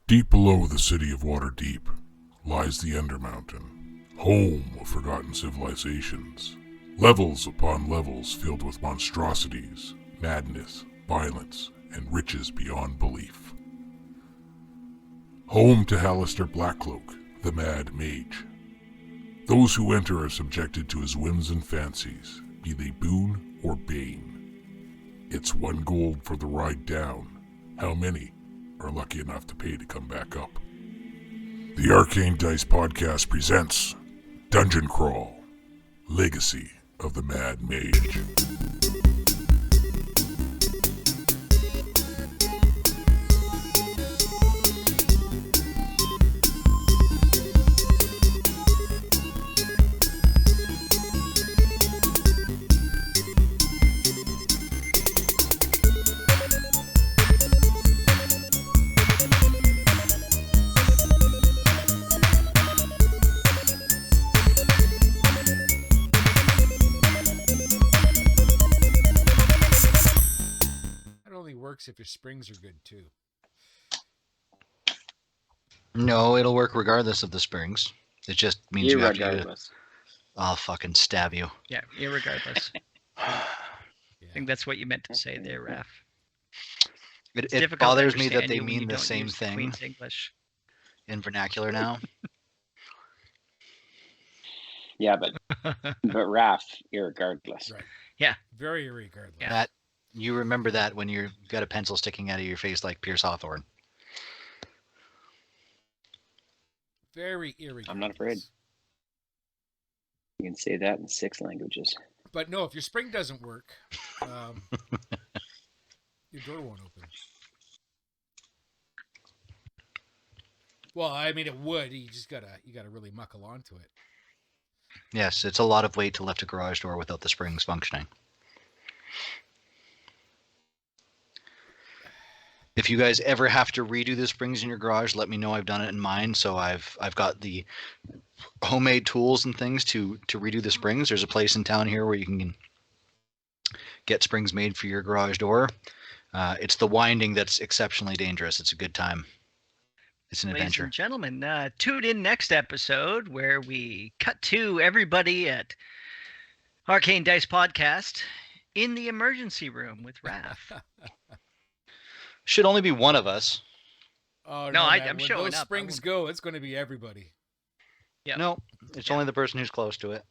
Deep below the city of Waterdeep lies the Undermountain, home of forgotten civilizations. Levels upon levels filled with monstrosities, madness, violence, and riches beyond belief. Home to Hallister Blackcloak, the Mad Mage. Those who enter are subjected to his whims and fancies, be they boon or bane. It's 1 gold for the ride down. How many are lucky enough to pay to come back up? The Arcane Dice Podcast presents Dungeon Crawl, Legacy of the Mad Mage. If your springs are good too. No, it'll work regardless of the springs. It just means you have to. Irregardless. I'll fucking stab you. Yeah, irregardless. I think that's what you meant to say there, Raph. It bothers me that they mean the same thing Queen's English in vernacular now. Yeah, but Raph, irregardless. Right. Yeah. Very irregardless. Yeah. That you remember that when you've got a pencil sticking out of your face like Pierce Hawthorne. Very irregardless. I'm not afraid. You can say that in 6 languages. But no, if your spring doesn't work, your door won't open. Well, I mean, it would. You gotta really muckle onto it. Yes, it's a lot of weight to lift a garage door without the springs functioning. If you guys ever have to redo the springs in your garage, let me know. I've done it in mine, so I've got the homemade tools and things to redo the springs. There's a place in town here where you can get springs made for your garage door. It's the winding that's exceptionally dangerous. It's a good time. It's an adventure. Ladies and gentlemen, tune in next episode where we cut to everybody at Arcane Dice Podcast in the emergency room with Raph. Should only be one of us. Oh no, man. I'm when showing those up. springs go, it's going to be everybody. Yeah. No, it's only the person who's close to it.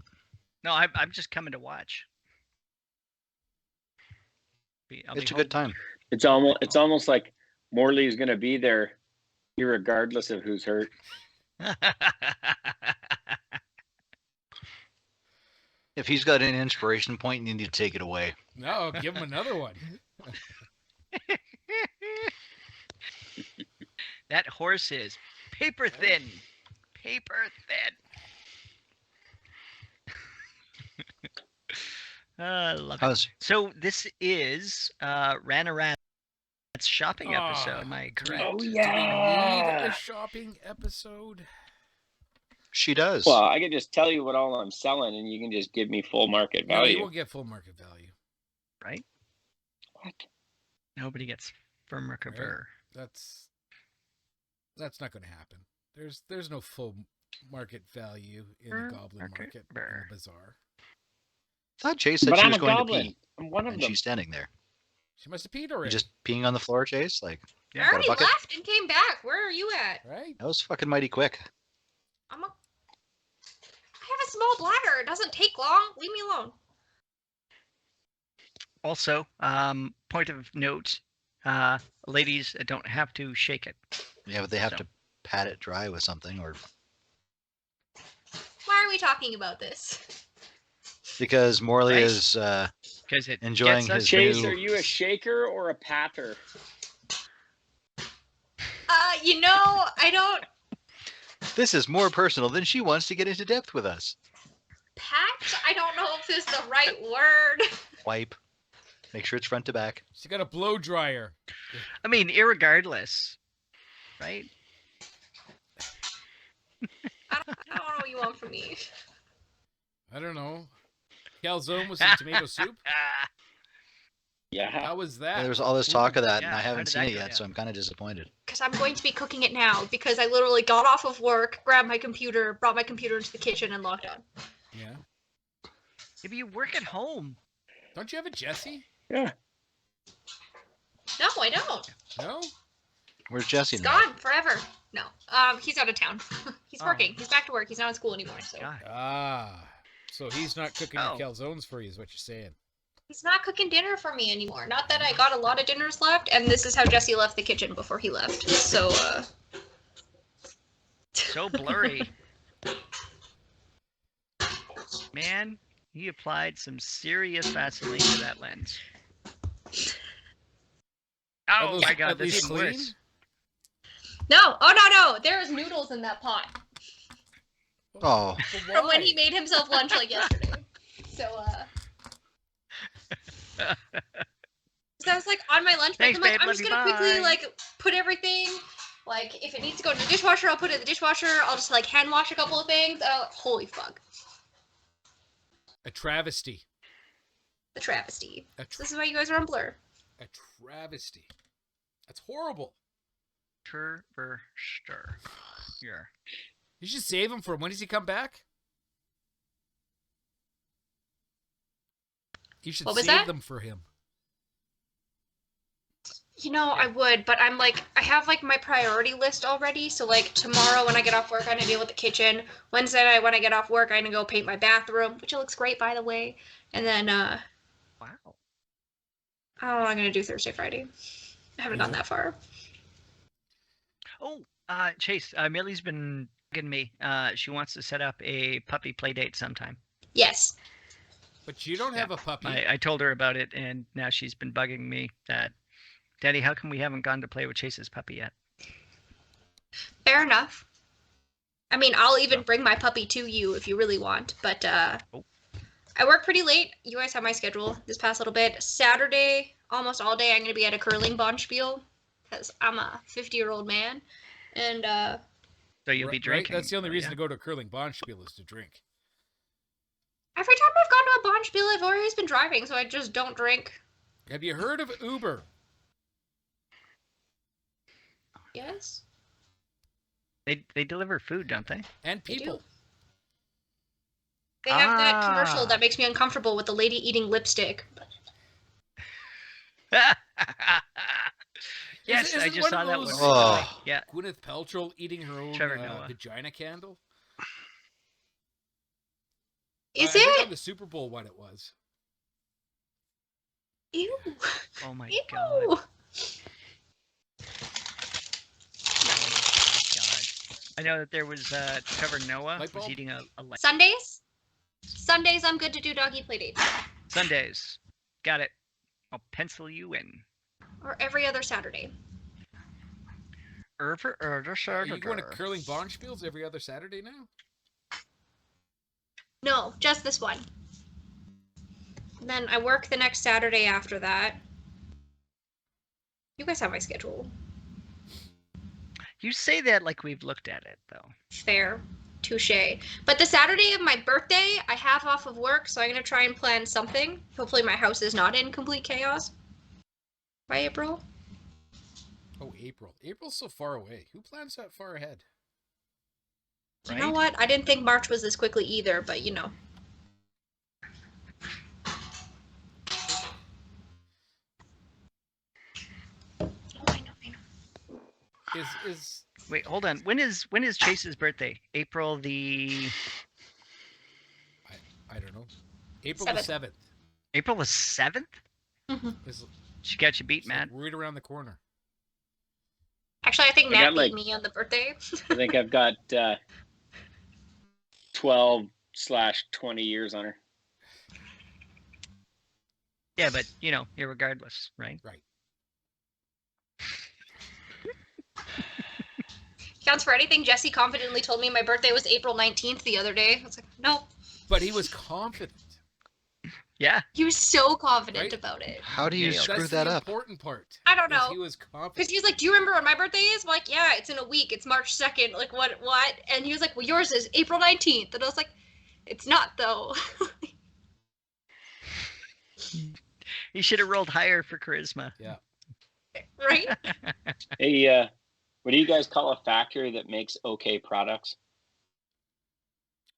No, I'm just coming to watch. It's a good time. It's almost like Morley's going to be there, irregardless of who's hurt. If he's got an inspiration point, you need to take it away. No, give him another one. That horse is paper thin. Paper thin. I love it. So this is Ranarat's shopping episode. Am I correct? Oh, Do we yeah. need a shopping episode? She does. Well, I can just tell you what all I'm selling, and you can just give me full market No, value. you won't get full market value. Right? What? Nobody gets firm recover. Right? That's not going to happen. There's no full market value in the Goblin Bazaar. I thought Chase said But she I'm was a going goblin. to pee. I'm one of And them. she's standing there. She must have peed You already. just peeing on the floor, Chase? Like, I got a already bucket? left and came back. Where are you at? Right? That was fucking mighty quick. I have a small bladder. It doesn't take long. Leave me alone. Also, point of note, ladies don't have to shake it. Yeah, but they have to pat it dry with something, or Why are we talking about this? because Morley Right. is Because it enjoying gets us his Chase, new... are you a shaker or a patter? I don't This is more personal than she wants to get into depth with us. pat. I don't know if this is the right word. Wipe. Make sure it's front to back. She got a blow dryer. I mean, irregardless, right? I don't know what you want from me. I don't know. Calzone with some tomato soup? Yeah. How was that? There was all this talk of that, and yeah, I how haven't did seen that it go yet, so down? I'm kind of disappointed. Because I'm going to be cooking it now because I literally got off of work, grabbed my computer, brought my computer into the kitchen, and logged on. Yeah. Maybe you work at home. Don't you have a Jesse? Yeah. No, I don't. No. Where's Jesse? He's now? gone forever. No, he's out of town. He's Oh. working. He's back to work. He's not in school anymore. So God. Ah. So he's not cooking Oh. your calzones for you, is what you're saying. he's not cooking dinner for me anymore. Not that I got a lot of dinners left, and this is how Jesse left the kitchen before he left. So, So blurry. Man, he applied some serious Vaseline to that lens. Are Oh those my at god, that's least even clean? worse. No, oh no, there's noodles in that pot Oh, But from when why? he made himself lunch like yesterday. So, so I was like on my lunch break. Thanks, I'm like, babe, I'm love just you, gonna quickly bye. like put everything. Like, if it needs to go in the dishwasher, I'll put it in the dishwasher. I'll just like hand wash a couple of things. Holy fuck, A travesty. the travesty. A, This is why you guys are on Blur. a travesty. That's horrible. Stir. Here. You should save him for him. When does he come back? You should What was save that? them for him. You know, I would, but I'm like, I have like my priority list already. So like tomorrow when I get off work, I'm gonna deal with the kitchen. Wednesday night when I get off work, I'm gonna go paint my bathroom, which it looks great by the way. And then Wow. I don't know what I'm gonna do Thursday, Friday. I haven't gone that far. Oh, Chase, Millie's been bugging me. She wants to set up a puppy play date sometime. Yes. But you don't have a puppy. I told her about it, and now she's been bugging me that, Daddy, how come we haven't gone to play with Chase's puppy yet? Fair enough. I mean, I'll even bring my puppy to you if you really want, but Oh. I work pretty late. You guys have my schedule this past little bit. Saturday, almost all day, I'm going to be at a curling bonspiel because I'm a 50-year-old man. And So you'll be Right? drinking. That's the only oh, reason yeah? to go to a curling bonspiel is to drink. every time I've gone to a bonspiel, I've always been driving, so I just don't drink. Have you heard of Uber? Yes? They deliver food, don't they? And They do. people. They have that commercial Ah. that makes me uncomfortable with the lady eating lipstick. Yes, Is I it just one saw of that those, one. Oh. Yeah. Gwyneth Paltrow eating her own Trevor Noah. vagina candle? Is I think it? on the Super Bowl one it was. Ew. Oh my Ew. god. Oh god. I know that there was Trevor Noah Light was bulb? eating a light. Sundays? Sundays, I'm good to do doggy play dates. Sundays. Got it. I'll pencil you in. Or every other Saturday. Are you going to curling bonspiels every other Saturday now? No, just this one. And then I work the next Saturday after that. You guys have my schedule. You say that like we've looked at it, though. Fair. Touche. But the Saturday of my birthday, I have off of work, so I'm going to try and plan something. Hopefully my house is not in complete chaos. By April? Oh, April. April's so far away. Who plans that far ahead? You know Right? what? I didn't think March was this quickly either, but you know. Oh, I know. Is Wait, hold on. When is Chase's birthday? April the I don't know. April the 7th. April the 7th? Is She got you beat, it's like man. right around the corner. Actually, I think I Matt got, beat like- me on the birthday. I think I've got 12/20 years on her. Yeah, but you know, irregardless, right? Right. Counts for anything. Jesse confidently told me my birthday was April 19th the other day. I was like, no. But he was confident. Yeah. He was so confident Right? about it. How do you Yeah, screw That's that the up? important part. I don't is know. He was confident. Because he was like, do you remember when my birthday is? I'm like, yeah, it's in a week. It's March 2nd. Like, what? And he was like, well, yours is April 19th. And I was like, it's not, though. You should have rolled higher for charisma. Yeah. Right? Hey, what do you guys call a factory that makes okay products?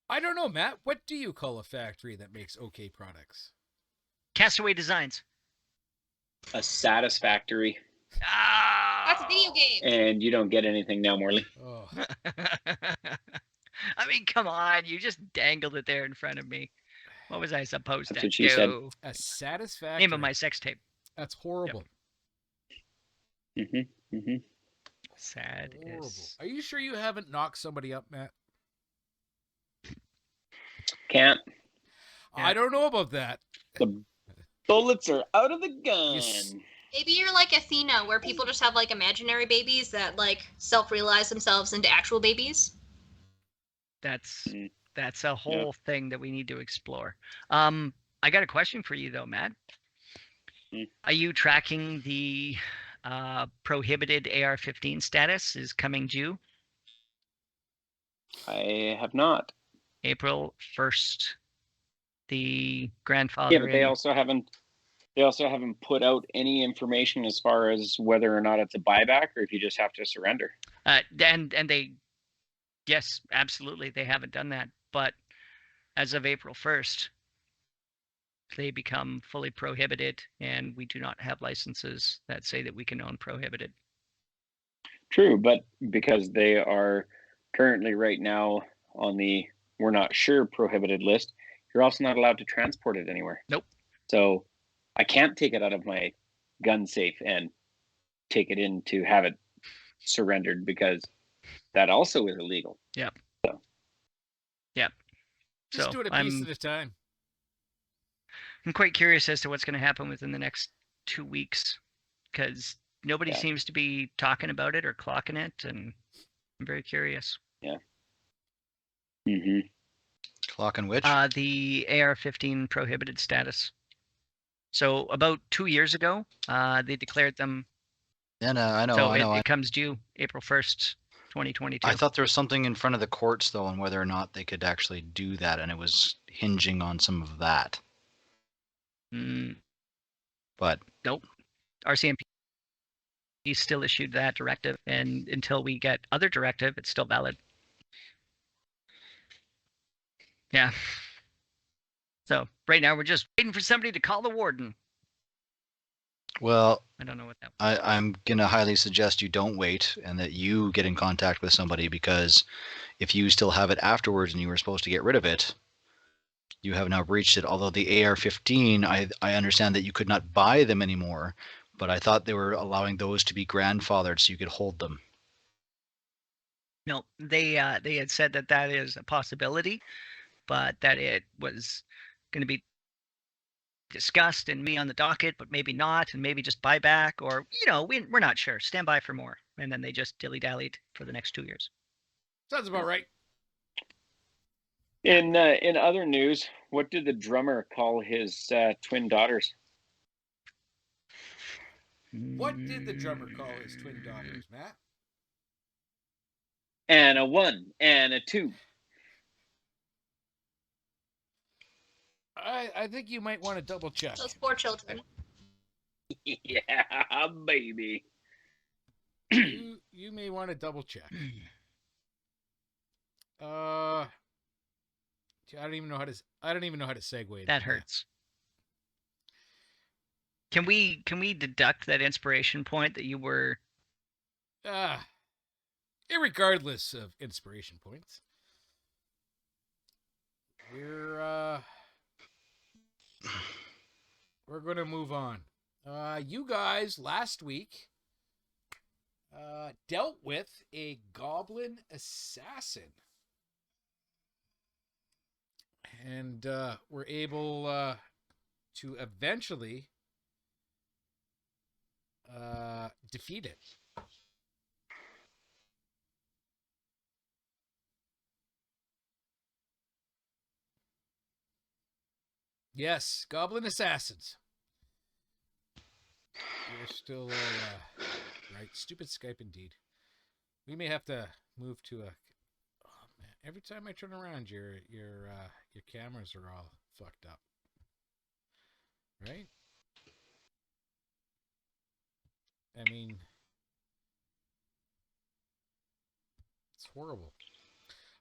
I don't know, Matt. What do you call a factory that makes okay products? Castaway Designs. A satisfactory. That's a Oh. video game. And you don't get anything now, Morley. Oh, I mean, come on. You just dangled it there in front of me. What was I supposed That's to what she said. do? a satisfactory. Name of my sex tape. That's horrible. Sad Horrible. is. Are you sure you haven't knocked somebody up, Matt? Can't. I don't know about that. The bullets are out of the gun. s- Maybe you're like Athena, where people just have like imaginary babies that like self-realize themselves into actual babies. That's Mm. that's a whole thing that we need to explore. I got a question for you though, Matt. Mm. Are you tracking the prohibited AR-15 status is coming due I have not. April 1st? The Yeah, grandfather. but they also haven't put out any information as far as whether or not it's a buyback or if you just have to surrender. And they, yes, absolutely, they haven't done that. But as of April 1st, they become fully prohibited, and we do not have licenses that say that we can own prohibited. True, but because they are currently right now on the we're not sure prohibited list, you're also not allowed to transport it anywhere. Nope. So I can't take it out of my gun safe and take it in to have it surrendered because that also is illegal. Yep. So. Yep. Just So do it a piece at a time. I'm quite curious as to what's going to happen within the next 2 weeks because nobody seems to be talking about it or clocking it, and I'm very curious. Yeah. Clock and which? The AR-15 prohibited status. So about 2 years ago, they declared them. Yeah, no, I know. So I know. it comes due April 1st, 2022. I thought there was something in front of the courts though, on whether or not they could actually do that, and it was hinging on some of that. But nope. RCMP still issued that directive, and until we get other directive, it's still valid. Yeah. So right now we're just waiting for somebody to call the warden. well, I don't know what that. I'm gonna highly suggest you don't wait, and that you get in contact with somebody, because if you still have it afterwards and you were supposed to get rid of it, you have now breached it. Although the AR-15, I understand that you could not buy them anymore, but I thought they were allowing those to be grandfathered so you could hold them. No, they had said that that is a possibility, but that it was going to be discussed and be on the docket, but maybe not, and maybe just buy back, or we're not sure. Stand by for more, and then they just dilly-dallied for the next 2 years. Sounds about right. In other news, what did the drummer call his twin daughters? What did the drummer call his twin daughters, Matt? And a 1 and a 2. I think you might want to double check. Those poor children. Yeah, baby. You may want to double check. I don't even know how to segue. That hurts. Can we deduct that inspiration point that you were? Irregardless of inspiration points, we're going to move on. You guys last week dealt with a goblin assassin, and were able to eventually defeat it. Yes, goblin assassins. You're still all right. Stupid Skype indeed. We may have to move to a. Oh man! Every time I turn around, your cameras are all fucked up. Right? I mean, it's horrible.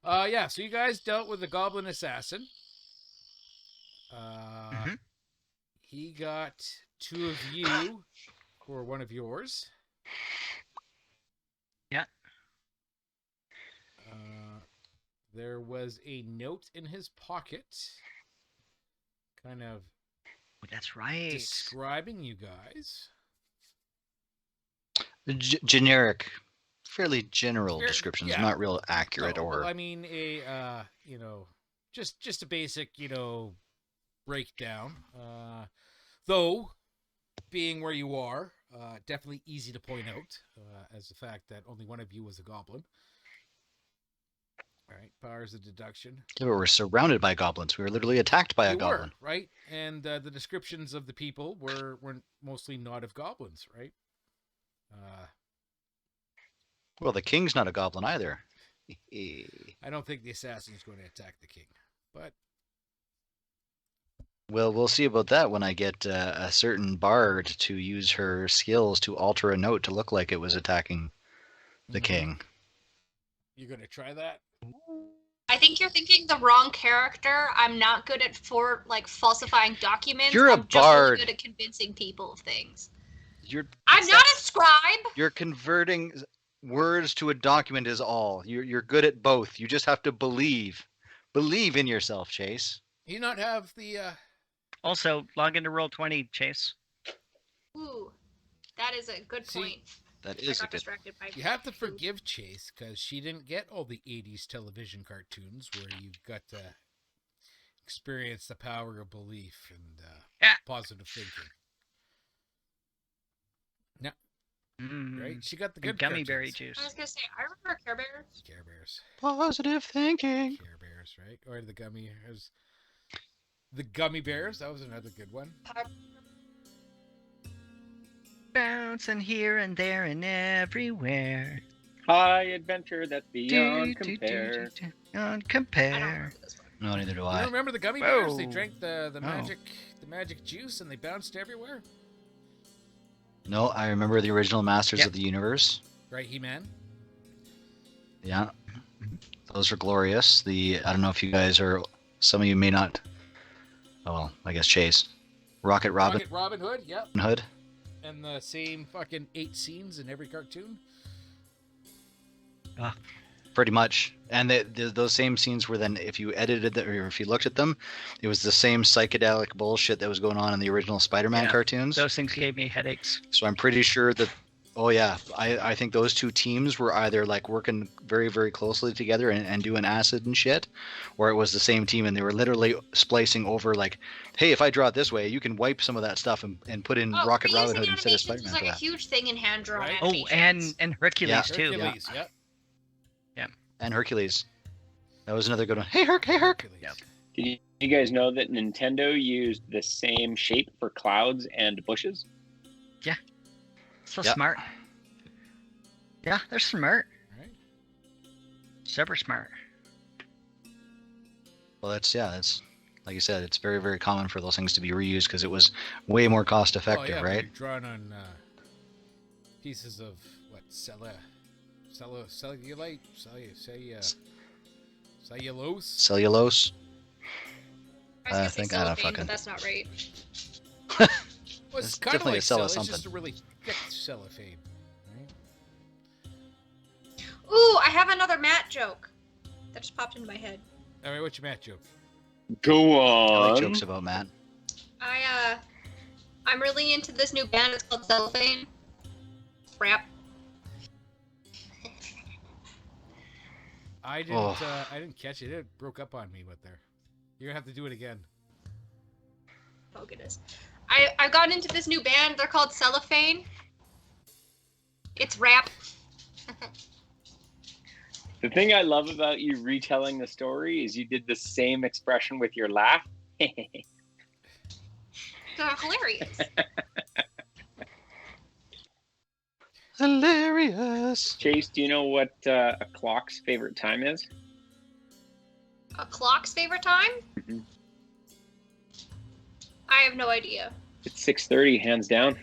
Yeah, so you guys dealt with the Goblin Assassin. He got 2 of you for 1 of yours. Yeah. There was a note in his pocket, kind of That's right. describing you guys. Generic, fairly general Very- descriptions, yeah. not real accurate No, or. well, I mean, just a basic, breakdown. Though, being where you are, definitely easy to point out, as the fact that only 1 of you was a goblin. All right, powers of deduction. Yeah, but we're surrounded by goblins. We were literally attacked by a You goblin. were, right? And the descriptions of the people were mostly not of goblins, right? Well, the king's not a goblin either. I don't think the assassin is going to attack the king, but Well, we'll see about that when I get a certain bard to use her skills to alter a note to look like it was attacking the king. you're going to try that? I think you're thinking the wrong character. I'm not good at falsifying documents. You're a I'm just bard. really good at convincing people of things. not I'm not a scribe. You're converting words to a document is all. You're good at both. You just have to believe. Believe in yourself, Chase. You not have the Also, log into Roll20, Chase. Ooh, that is a good See, point. That I is a got good. distracted by. You have to forgive Chase because she didn't get all the 80s television cartoons where you got to experience the power of belief and positive thinking. No, right? She got the good Gummy berry cartoons. I was juice. gonna say I remember Care Bears. Care Bears. Positive thinking. Care Bears, right? Or the gummy bears. The Gummy Bears, that was another good one. Bouncing here and there and everywhere. High adventure that's beyond compare. Beyond I don't compare. remember this one. No, neither do You I. don't remember the Gummy Bears? They Whoa. drank the Oh. magic juice and they bounced everywhere. No, I remember the original Masters Yep. of the Universe. Right, He-Man? Yeah, those are glorious. I don't know if you guys are. Some of you may not. Oh well, I guess Chase, Rocket Robin Hood, yep. Hood. And the same fucking 8 scenes in every cartoon. Pretty much, and those same scenes were then, if you edited them or if you looked at them, it was the same psychedelic bullshit that was going on in the original Spider-Man Yeah. cartoons. Those things gave me headaches. So I'm pretty sure that. Oh yeah, I think those 2 teams were either like working very very closely together and doing acid and shit, or it was the same team and they were literally splicing over like, hey, if I draw it this way, you can wipe some of that stuff and put in Rocket reusing Robin Hood instead of animations Spider-Man was like for a that. huge thing in hand drawn Right. Oh, animations. and Hercules Yeah. too. Hercules, yep. And Hercules, that was another good one. Hey Herc, hey Herc. Hercules. Yep. Did you guys know that Nintendo used the same shape for clouds and bushes? So Yep. smart. Yeah, they're smart. Right? Super smart. Well, that's like you said, it's very very common for those things to be reused because it was way more cost effective, Oh, yeah, right? you're drawn on pieces of what cellulite, cellulose. Cellulose. I was gonna I say think I don't cellophane, fucking- but that's not right. Well, it's It's kind of definitely like a cell of It's just something. a really thick cellophane. Right? Ooh, I have another Matt joke that just popped into my head. All right, what's your Matt joke? Go I like on. jokes about Matt. I'm really into this new band. It's called Cellophane. Rap. I didn't. Oh. I didn't catch it. It broke up on me. What there? You're gonna have to do it again. Oh goodness. I've gotten into this new band. They're called Cellophane. It's rap. The thing I love about you retelling the story is you did the same expression with your laugh. They're hilarious. Hilarious. Chase, do you know what a clock's favorite time is? A clock's favorite time? Mhm. I have no idea. It's 6:30, hands down.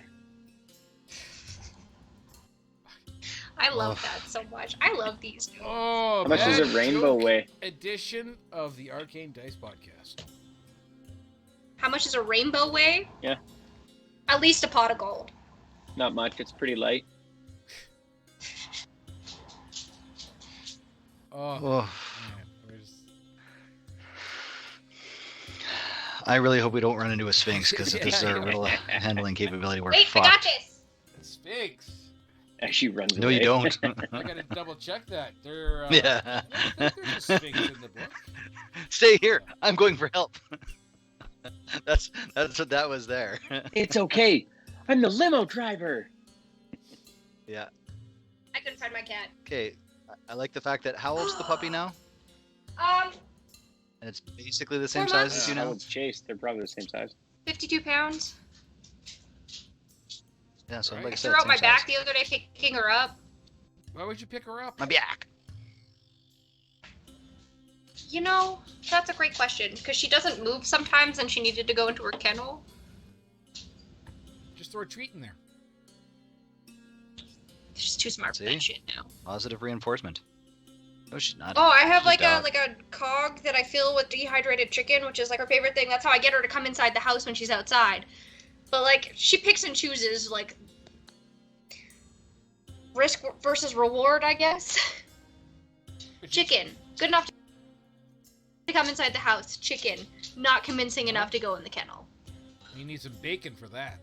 I love that so much. I love these. Oh, How much does bad a rainbow joke weigh? edition of the Arcane Dice Podcast. How much does a rainbow weigh? Yeah. At least a pot of gold. Not much. It's pretty light. Oh, Oh, man, we're just... I really hope we don't run into a Sphinx, because if this is Yeah. our riddle handling capability, we're Wait, fucked. I got this. Sphinx. She runs No, away. you don't. I gotta double check that. There, Yeah. I don't think there's a Sphinx in the book. Stay here. I'm going for help. That's what that was there. It's okay. I'm the limo driver. Yeah. I couldn't find my cat. Okay. I like the fact that how old's the puppy now? And it's basically the same 4 size months. as you How now. old's Chase? They're probably the same size. 52 pounds. Yeah. So Right. like I I said, threw out same my size. back the other day picking her up. Why would you pick her up? My back. You know, that's a great question because she doesn't move sometimes and she needed to go into her kennel. Just throw a treat in there. She's too smart for See? that shit now. Positive reinforcement. No, she's not. Oh, I have She's like a dog. cog that I fill with dehydrated chicken, which is like her favorite thing. That's how I get her to come inside the house when she's outside. But like she picks and chooses like risk versus reward, I guess. Chicken, good enough to come inside the house. Chicken, not convincing enough to go in the kennel. You need some bacon for that.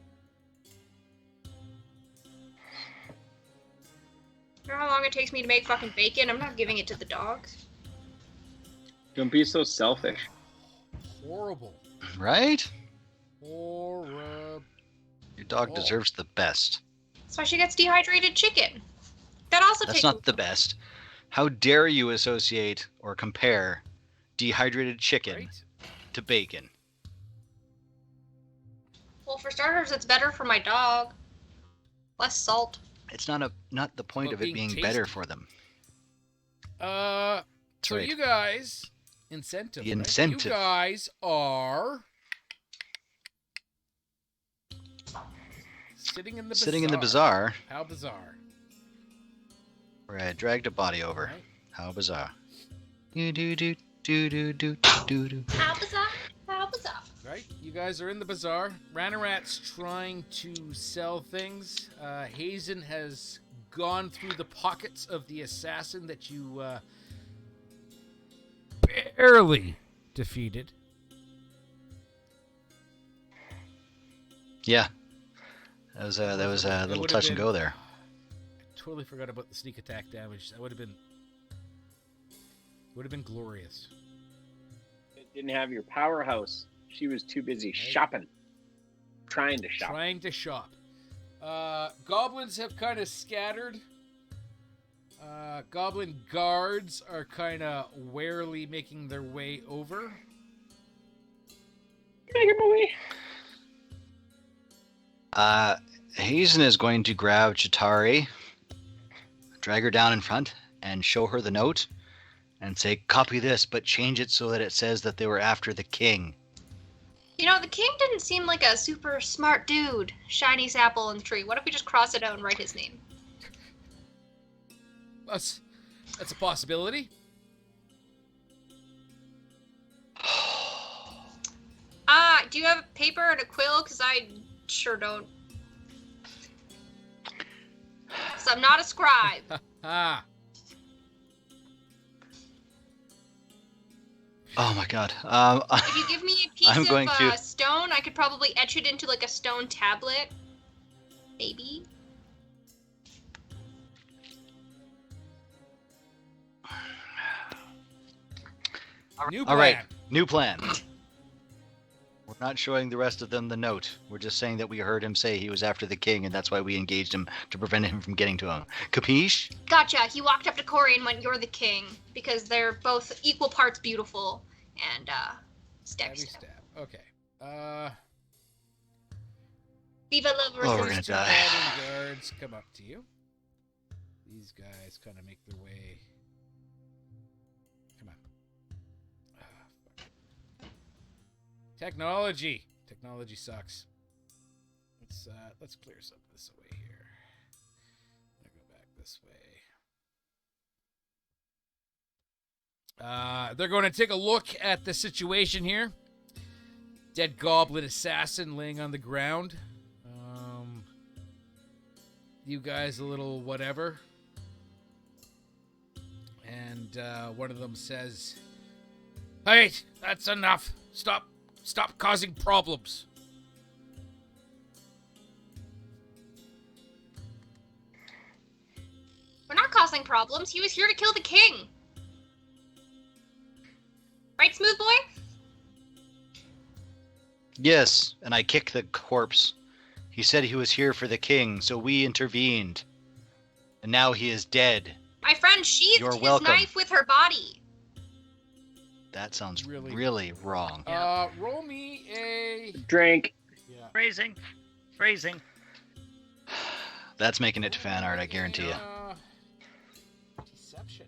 You know how long it takes me to make fucking bacon? I'm not giving it to the dogs. Don't be so selfish. Horrible. Right? Horrible. Your dog Oh. deserves the best. That's why she gets dehydrated chicken. That also That's takes. not the best. How dare you associate or compare dehydrated chicken Right? to bacon? Well, for starters, it's better for my dog. Less salt. It's not the point About of it being being better tasty. for them. So right. you guys, incentive. The right? incentive. You guys are sitting in the bazaar How bizarre. where I dragged a body over. Right? How bizarre. Do do do do do do do do. How bizarre? How bizarre? Right? You guys are in the bazaar. Ranarat's trying to sell things. Hazen has gone through the pockets of the assassin that you barely defeated. Yeah. That was a It little would've touch and been- go there. I totally forgot about the sneak attack damage. That would have been glorious. It didn't have your powerhouse. She was too busy shopping. Trying to shop. Trying to shop. Goblins have kind of scattered. Goblin guards are kind of warily making their way over. Make him away. Hazen is going to grab Chitari, drag her down in front, and show her the note, and say, "Copy this, but change it so that it says that they were after the king." You know, the king didn't seem like a super smart dude. Shiny apple in the tree. What if we just cross it out and write his name? That's a possibility. Do you have a paper and a quill? Because I sure don't. So I'm not a scribe. Ah. Oh my god. If you give me a piece I'm going of to- stone, I could probably etch it into like a stone tablet. Maybe. New All right, plan. new plan. We're not showing the rest of them the note. We're just saying that we heard him say he was after the king, and that's why we engaged him to prevent him from getting to him. Capiche? Gotcha. He walked up to Corey and went, "You're the king," because they're both equal parts beautiful. And stabby Stabby stab. stab. Okay. Viva la Oh, we're resistance. gonna die. Goblin guards come up to you. These guys kind of make their way. Come on. Fuck. Technology. Technology sucks. Let's clear some of this away here. I'm gonna go back this way. They're going to take a look at the situation here. Dead goblin assassin laying on the ground. You guys a little whatever. And one of them says, "Hey, that's enough. Stop causing problems." We're not causing problems. He was here to kill the king. Right, Smooth Boy? Yes, and I kicked the corpse. He said he was here for the king, so we intervened. And now he is dead. My friend sheathed You're his welcome. knife with her body. That sounds Really? really wrong. Roll me a... Drink. Yeah. Phrasing. That's making it to fan art, I guarantee you. Deception.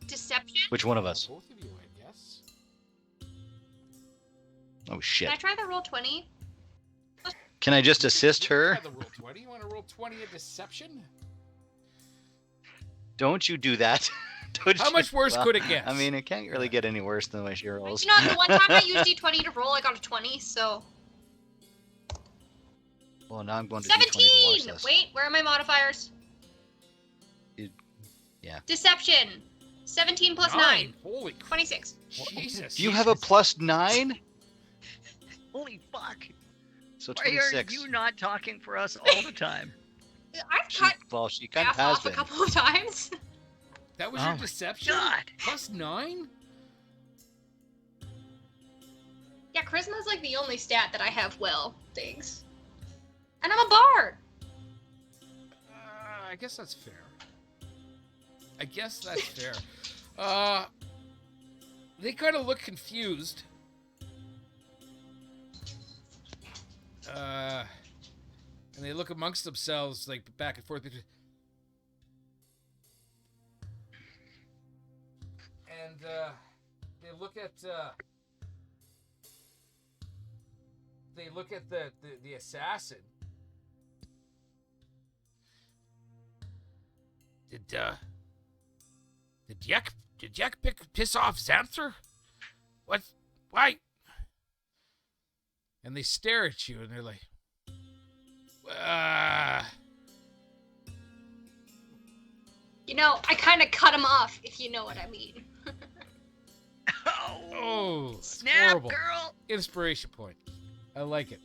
Deception? Which one of us? Both of you, I guess. Oh, shit. Can I try the roll 20? Can I just assist You can her? try the roll 20. You want to roll 20 a deception? Don't you do that. Don't How you- much worse well, could it get? I mean, it can't really get any worse than the way she rolls. You know, the one time I used D20 to roll, I got a 20, so... Well, now I'm going to D20 to watch 17! this. Wait, where are my modifiers? Yeah. Deception. 17 plus 9. Holy crap. 26. Jesus. Do you have a +9? Holy fuck. So Why are 26. you not talking for us all the time? I've She, cut well, she kind of half has off a been. couple of times. That was Oh your my deception? God. Plus 9? Yeah, charisma's like the only stat that I have well. Thanks. And I'm a bard. I guess that's fair. They kind of look confused. And they look amongst themselves, like back and forth. And they look at the assassin. Did Yak piss off Xanther? What? Why? And they stare at you and they're like, You know, I kind of cut him off, if you know what I mean. oh, that's Snap, horrible. girl. Inspiration point. I like it.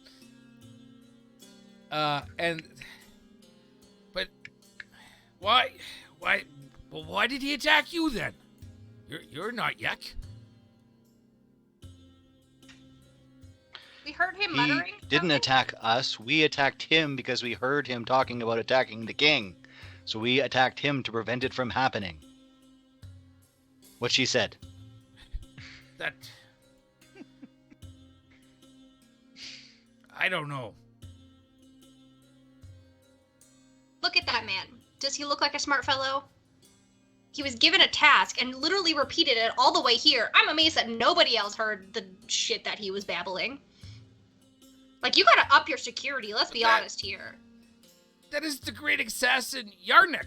But why did he attack you then? You're not Yak. We heard him He muttering. didn't something. attack us. We attacked him because we heard him talking about attacking the king. So we attacked him to prevent it from happening. What she said. That I don't know. Look at that man. Does he look like a smart fellow? He was given a task and literally repeated it all the way here. I'm amazed that nobody else heard the shit that he was babbling. Like, you gotta up your security, let's be honest here. That is the great assassin Yarnik.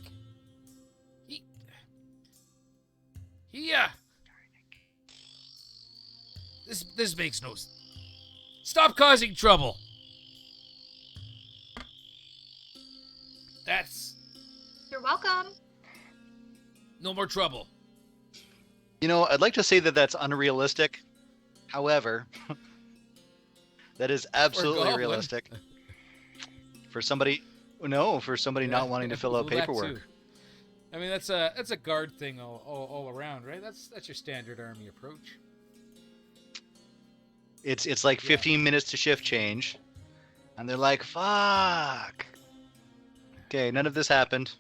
This makes no sense. Stop causing trouble. That's You're welcome. no more trouble. You know, I'd like to say that that's unrealistic. However, that is absolutely Goblin. realistic. For somebody not wanting to fill out Well, that paperwork. too. I mean, that's a guard thing all around, right? That's your standard army approach. It's like 15 minutes to shift change. And they're like, fuck. Okay, none of this happened.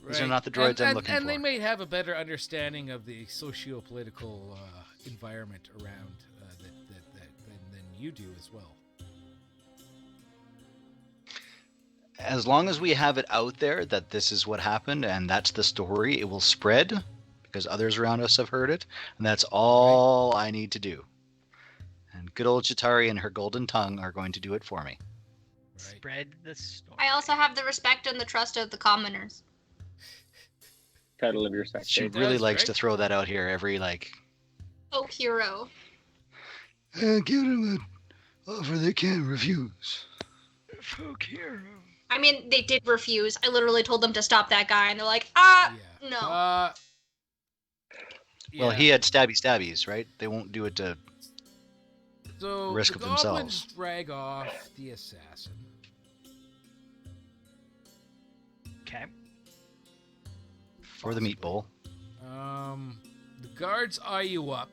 These are not the droids I'm looking and for. they may have a better understanding of the socio-political environment around than you do as well. As long as we have it out there that this is what happened and that's the story, it will spread because others around us have heard it. And that's all I need to do. And good old Chitari and her golden tongue are going to do it for me. Spread the story. I also have the respect and the trust of the commoners. Title of your sex She tape. really does, likes right? to throw that out here every like. Oh, hero. Give them an offer they can't refuse. Folk hero. I mean, they did refuse. I literally told them to stop that guy, and they're like, Yeah. no. Well, Yeah. he had stabbies, right? They won't do it to. So risk the of goblins themselves. drag off the assassin. Okay. For the meat bowl. The guards eye you up,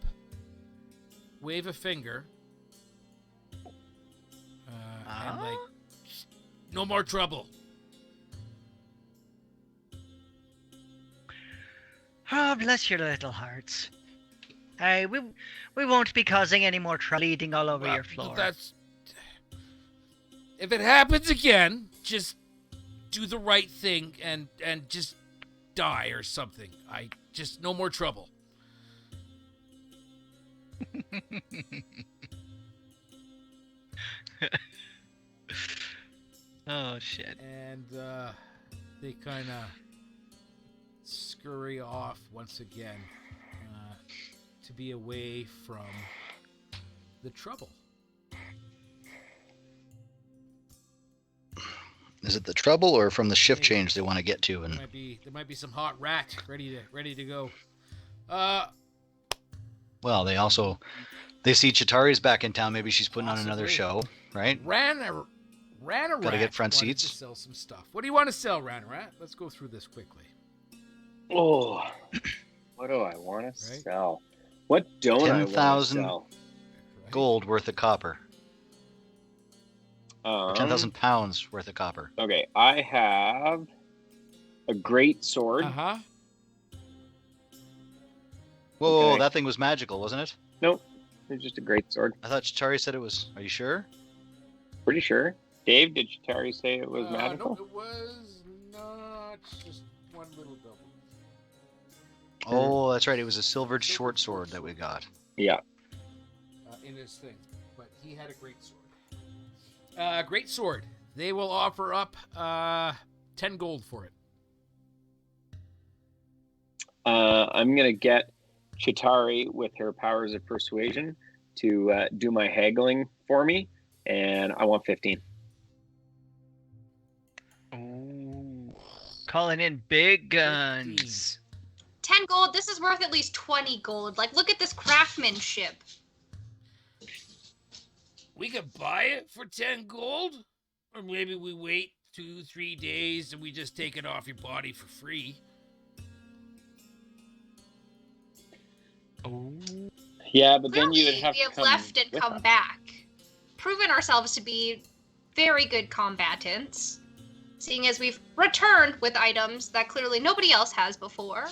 wave a finger, and like, no more trouble. Oh, bless your little hearts. We won't be causing any more trouble bleeding all over Well, your floor. That's if it happens again, just do the right thing and just die or something. Just no more trouble. Oh shit. And they kind of scurry off once again to be away from the trouble. Is it the trouble or from the shift change they want to get to? And There might be some hot rat ready to go. well, they see Chitari's back in town. Maybe she's putting on another Possibly. show, right? Ran a Gotta rat. get front wanted seats. To sell some stuff. What do you want to sell, Ran a rat? Let's go through this quickly. Oh, what do I want to Right. sell? What don't I want to 10,000 sell? Right? Gold worth of copper. Or 10,000 Um, pounds worth of copper. okay, I have a great sword. Uh huh. Whoa, Okay. that thing was magical, wasn't it? Nope, it's just a great sword. I thought Chitari said it was. Are you sure? Pretty sure. Dave, did Chitari say it was No, magical? it was not just one little double. Oh, that's right. It was a silvered short sword that we got. Yeah. In his thing, but he had a great sword. Great sword. They will offer up 10 gold for it. I'm gonna get Chitari with her powers of persuasion to do my haggling for me, and I want 15. Ooh. Calling in big guns. 10 gold, this is worth at least 20 gold. Like, look at this craftsmanship. We could buy it for 10 gold, or maybe we wait 2-3 days and we just take it off your body for free. Oh. Yeah, but then you would Clearly, have we to have come left and with come us. back. Proven ourselves to be very good combatants. Seeing as we've returned with items that clearly nobody else has before.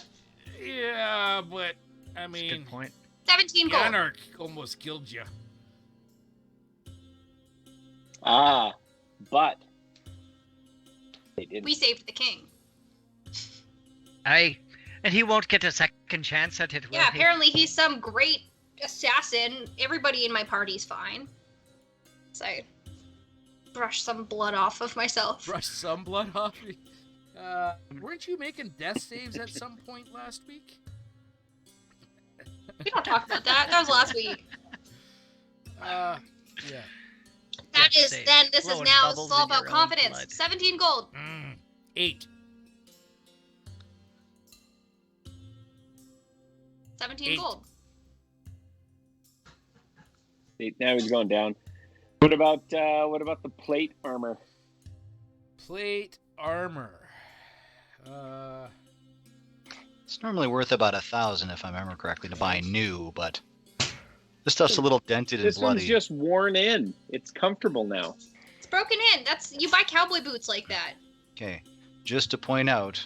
Yeah, but I That's a mean, good point. 17 gold. Anarch almost killed you. Ah, but they didn't. We saved the king. Aye. And he won't get a second chance at it, will Yeah, he? apparently he's some great assassin. Everybody in my party's fine. So I brush some blood off of myself. Brush some blood off you. Weren't you making death saves at some point last week? We don't talk about that. That was last week. Yeah. That Death is save. then. This is Blowing now. bubbles It's all in your about own confidence. blood. 17 gold. 8. 17 Eight. gold. Now he's going down. What about the plate armor? Plate armor. It's normally worth about 1,000 if I remember correctly to buy new, but this stuff's a little dented and This one's bloody. just worn in. It's comfortable now. It's broken in. That's you buy cowboy boots like that. Okay, just to point out,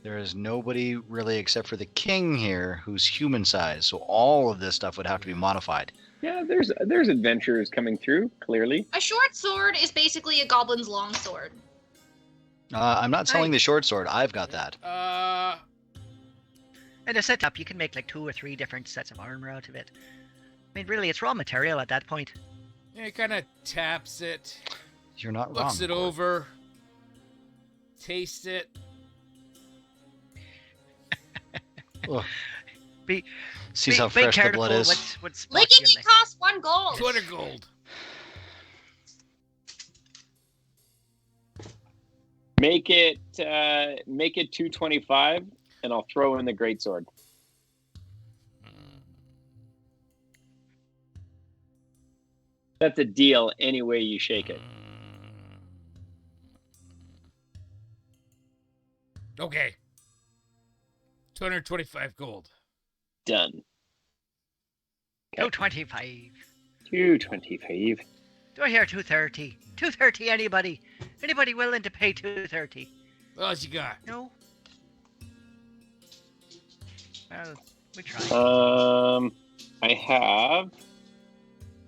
there is nobody really except for the king here who's human size, so all of this stuff would have to be modified. Yeah, there's adventurers coming through, clearly. A short sword is basically a goblin's long sword. I'm not selling Right. the short sword. I've got that. And a setup, you can make like 2 or 3 different sets of armor out of it. I mean, really, it's raw material at that point. Yeah, he kind of taps it. You're not wrong. Looks it Gord. over. Taste it. Ugh. Be, Sees be, how be fresh the careful blood is. what spot Licking you it lick. costs 1 gold. 200 gold. Make it 225, and I'll throw in the greatsword. That's a deal any way you shake it. Okay. 225 gold. Done. 225. 225. Do I hear 230? 230, anybody? Anybody willing to pay 230? What else you got? No? Well, we try. I have.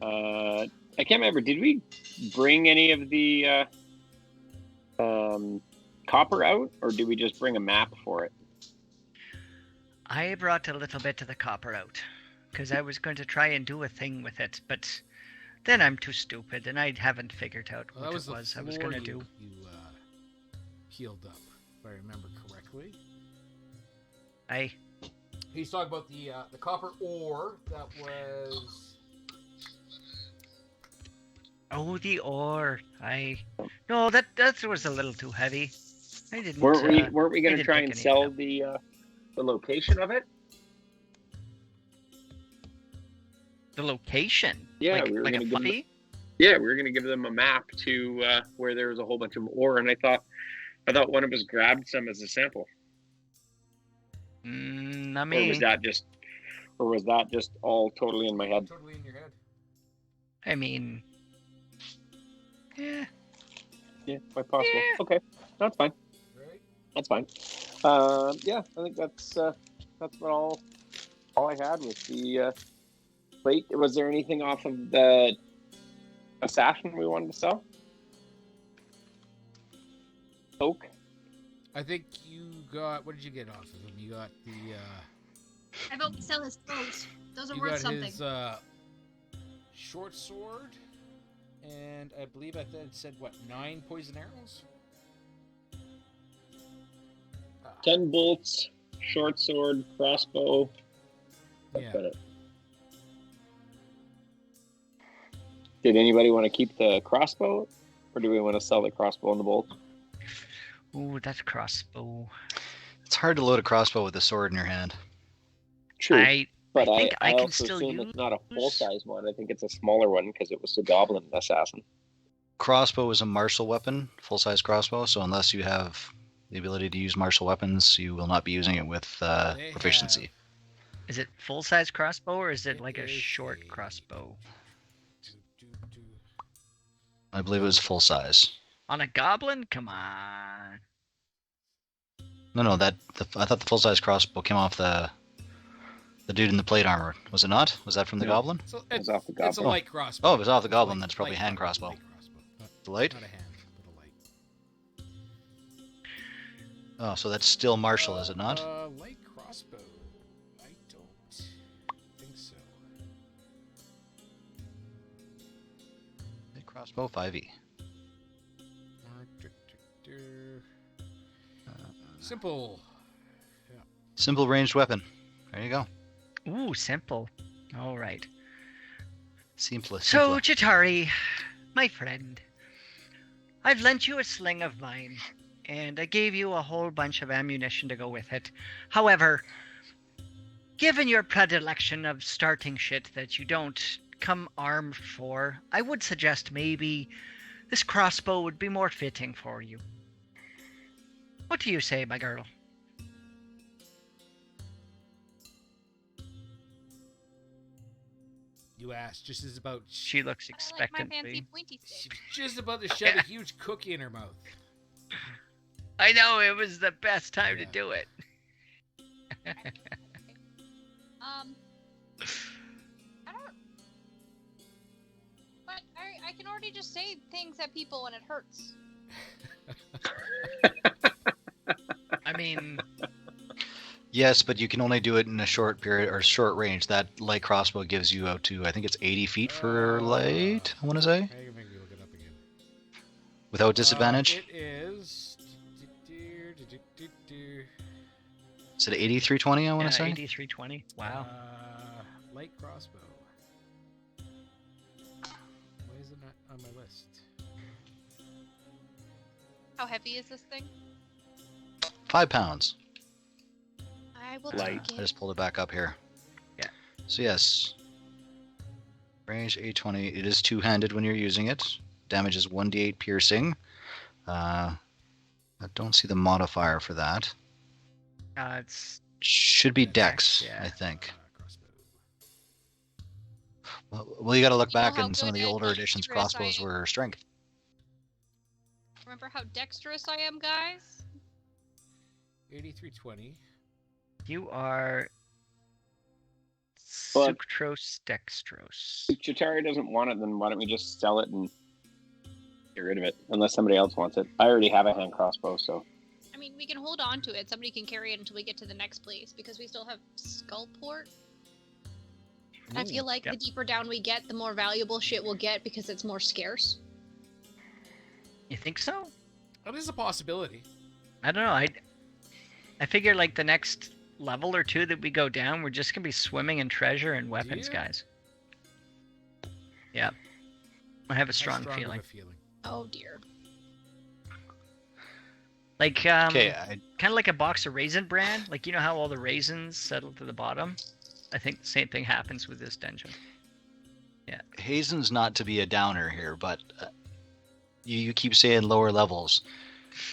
I can't remember. Did we bring any of the copper out, or did we just bring a map for it? I brought a little bit of the copper out, because I was going to try and do a thing with it, but then I'm too stupid, and I haven't figured out Well, what that it was was the I was floor going to do. You healed up, if I remember correctly. He's talking about the copper ore that was... Oh, the ore. No, that was a little too heavy. I didn't. Weren't we I going to didn't try pick and any sell up. the location of it? The location? Yeah, like, we were like gonna a give them- fluffy? Yeah, we were going to give them a map to where there was a whole bunch of ore, and I thought one of us grabbed some as a sample. Not Or me. was that just all totally in my head? Totally in your head. I mean, yeah. Yeah, quite possible. Yeah. Okay, that's fine. Right? That's fine. Yeah, I think that's what all I had with the plate. Was there anything off of the assassin we wanted to sell? Oak. I think you got... What did you get off of him? You got the... I vote we sell his clothes. Those are you worth got something. his short sword, and I believe I said, what, 9 poison arrows? 10 bolts, short sword, crossbow. That's Yeah. about it. Did anybody want to keep the crossbow, or do we want to sell the crossbow and the bolt? Ooh, that's crossbow. It's hard to load a crossbow with a sword in your hand. True, I but think I can also still assume use. it's not a full-size one. I think it's a smaller one because it was the goblin assassin. Crossbow is a martial weapon, full-size crossbow. So unless you have the ability to use martial weapons, you will not be using it with They proficiency. Is it full size crossbow or is it It like a is short a- crossbow? I believe it was full size. On a goblin? Come on. No, I thought the full-size crossbow came off the dude in the plate armor. Was it not? Was that from the No. goblin? So It's it's, off the it's a goblin. light crossbow. Oh, if it's off the It's goblin, light- then it's probably light hand crossbow. Light crossbow. The light? Not a hand, but a light. Oh, so that's still martial, is it not? Light crossbow. I don't think so. Light crossbow 5e. Simple. Simple ranged weapon. There you go. Ooh, simple. All right. Simple. So, Chitari, my friend, I've lent you a sling of mine, and I gave you a whole bunch of ammunition to go with it. However, given your predilection of starting shit that you don't come armed for, I would suggest maybe this crossbow would be more fitting for you. What do you say, my girl? You asked just as about She looks I like my fancy expectantly. pointy she's stick. just about to shove a huge cookie in her mouth. I know, it was the best time to Yeah. do it. I don't. But I can already just say things at people when it hurts. I mean, Yes, but you can only do it in a short period or short range. That light crossbow gives you out to, I think it's 80 feet for light, I want to say. I can maybe look it up again. Without disadvantage? It is. Is it 8320, I want Yeah, to say? 8320. Wow. Light crossbow. Why is it not on my list? How heavy is this thing? 5 pounds. I will Light. take I just it. pulled it back up here. Yeah. So yes. Range 820. It is two-handed when you're using it. Damage is 1d8 piercing. I don't see the modifier for that. It's Should be Yeah, Dex, Dex, yeah. I think. Crossbow. Well, you got to look You know back, how and some of good the and older editions dexterous I crossbows am? were strength. Remember how dexterous I am, guys? 8320. you are But- sucrose dextrose. If Chitari doesn't want it, then why don't we just sell it and get rid of it? Unless somebody else wants it. I already have a hand crossbow, so. I mean, we can hold on to it. Somebody can carry it until we get to the next place because we still have Skullport. I feel like Yep. the deeper down we get, the more valuable shit we'll get because it's more scarce. You think so? That is a possibility. I don't know. I figure like the next level or two that we go down, we're just gonna be swimming in treasure and weapons, you? guys. Yeah. I have a strong How feeling. of a feeling. Oh dear. Like Okay, kind of like a box of Raisin Bran. Like, you know how all the raisins settle to the bottom? I think the same thing happens with this dungeon. Hazen's not to be a downer here, but you keep saying lower levels.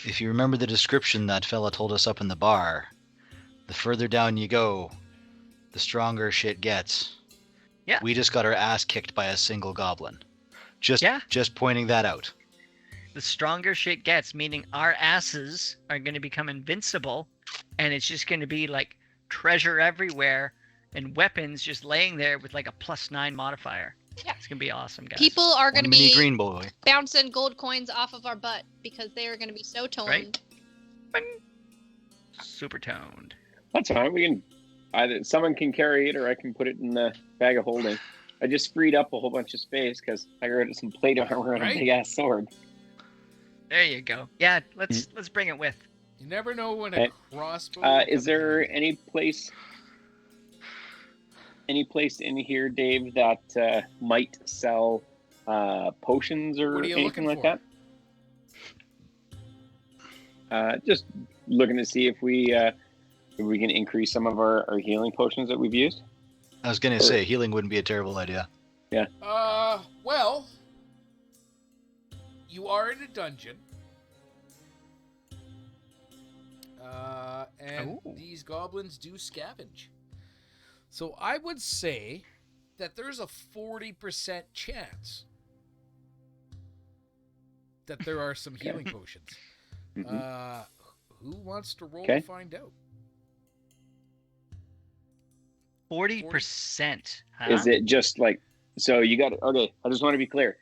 If you remember the description that fella told us up in the bar, the further down you go, the stronger shit gets. Yeah. We just got our ass kicked by a single goblin. Just pointing that out. The stronger shit gets, meaning our asses are going to become invincible, and it's just going to be like treasure everywhere and weapons just laying there with like a +9 modifier. Yeah. It's going to be awesome, guys. People are going to One mini be green boy. bouncing gold coins off of our butt because they are going to be so toned. Right. Bing. Super toned. That's fine. We can either someone can carry it or I can put it in the bag of holding. I just freed up a whole bunch of space because I got some plate armor and Right. a big ass sword. There you go. Yeah, let's bring it with. You never know when Okay. a crossbow. Is there any place in here, Dave, that might sell potions or What are you anything looking like that? Just looking to see if we can increase some of our healing potions that we've used. I was gonna say healing wouldn't be a terrible idea. Well, you are in a dungeon. And Ooh. these goblins do scavenge. So I would say that there's a 40% chance that there are some healing potions. Mhm. Who wants to roll Okay. to find out? 40%. Huh? Is it just like so? You got okay. I just want to be clear.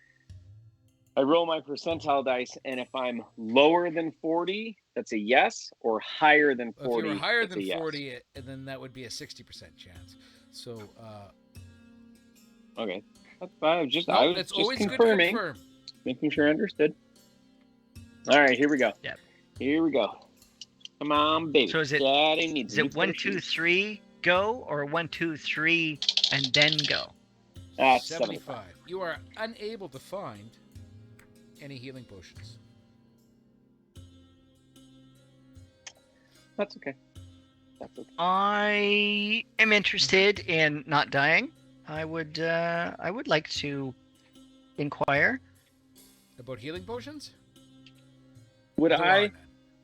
I roll my percentile dice, and if I'm lower than 40, that's a yes, or higher than 40. If you were higher it's a than yes. 40, and then that would be a 60% chance. So, Okay, that's fine. I was just it's always confirming, good to confirm. making sure I understood. All right, here we go. Yep. Here we go. Come on, baby. So is it- Daddy needs Is it 1, 2, 3, go, or 1, 2, 3, and then go? That's 75. You are unable to find any healing potions. That's okay. That's okay. I am interested in not dying. I would like to inquire. About healing potions? Would There are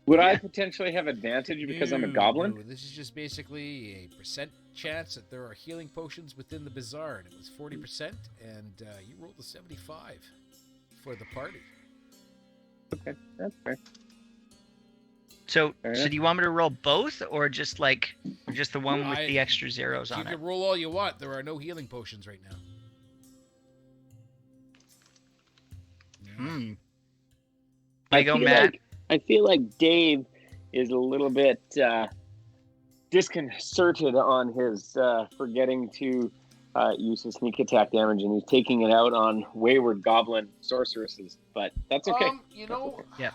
Would none. I potentially have advantage because I'm a goblin? No, this is just basically a percent chance that there are healing potions within the bazaar, and it was 40%, and you rolled a 75 for the party. Okay, that's fair. So Fair do enough. you want me to roll both, or just the one with I- the extra zeros You on can it? roll all you want. There are no healing potions right now. Hmm. I There you go, feel Matt. I feel like Dave is a little bit disconcerted on his forgetting to use of sneak attack damage, and he's taking it out on wayward goblin sorceresses. But that's okay. You know, Yeah.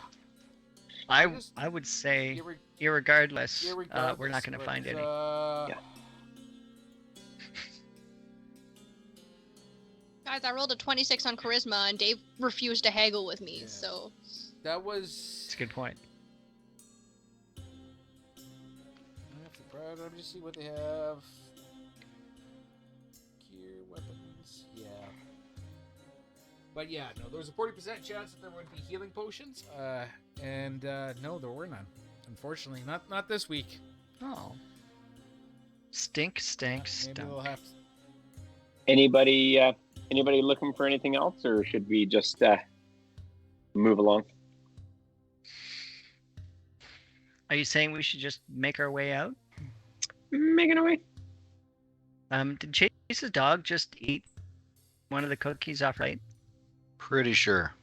just- I would say, irre- irregardless, irregardless, we're not going to but, find any. Yeah. Guys, I rolled a 26 on charisma, and Dave refused to haggle with me. Yeah. So that was. That's a good point. Let me just see what they have. Gear, weapons, yeah. But yeah, no, there was a 40% chance that there would be healing potions, and no, there were none. Unfortunately, not this week. Oh. Stink. Maybe we'll have to. Anybody looking for anything else, or should we just move along? Are you saying we should just make our way out? Making our way. Did Chase's dog just eat one of the cookies off right? Pretty sure.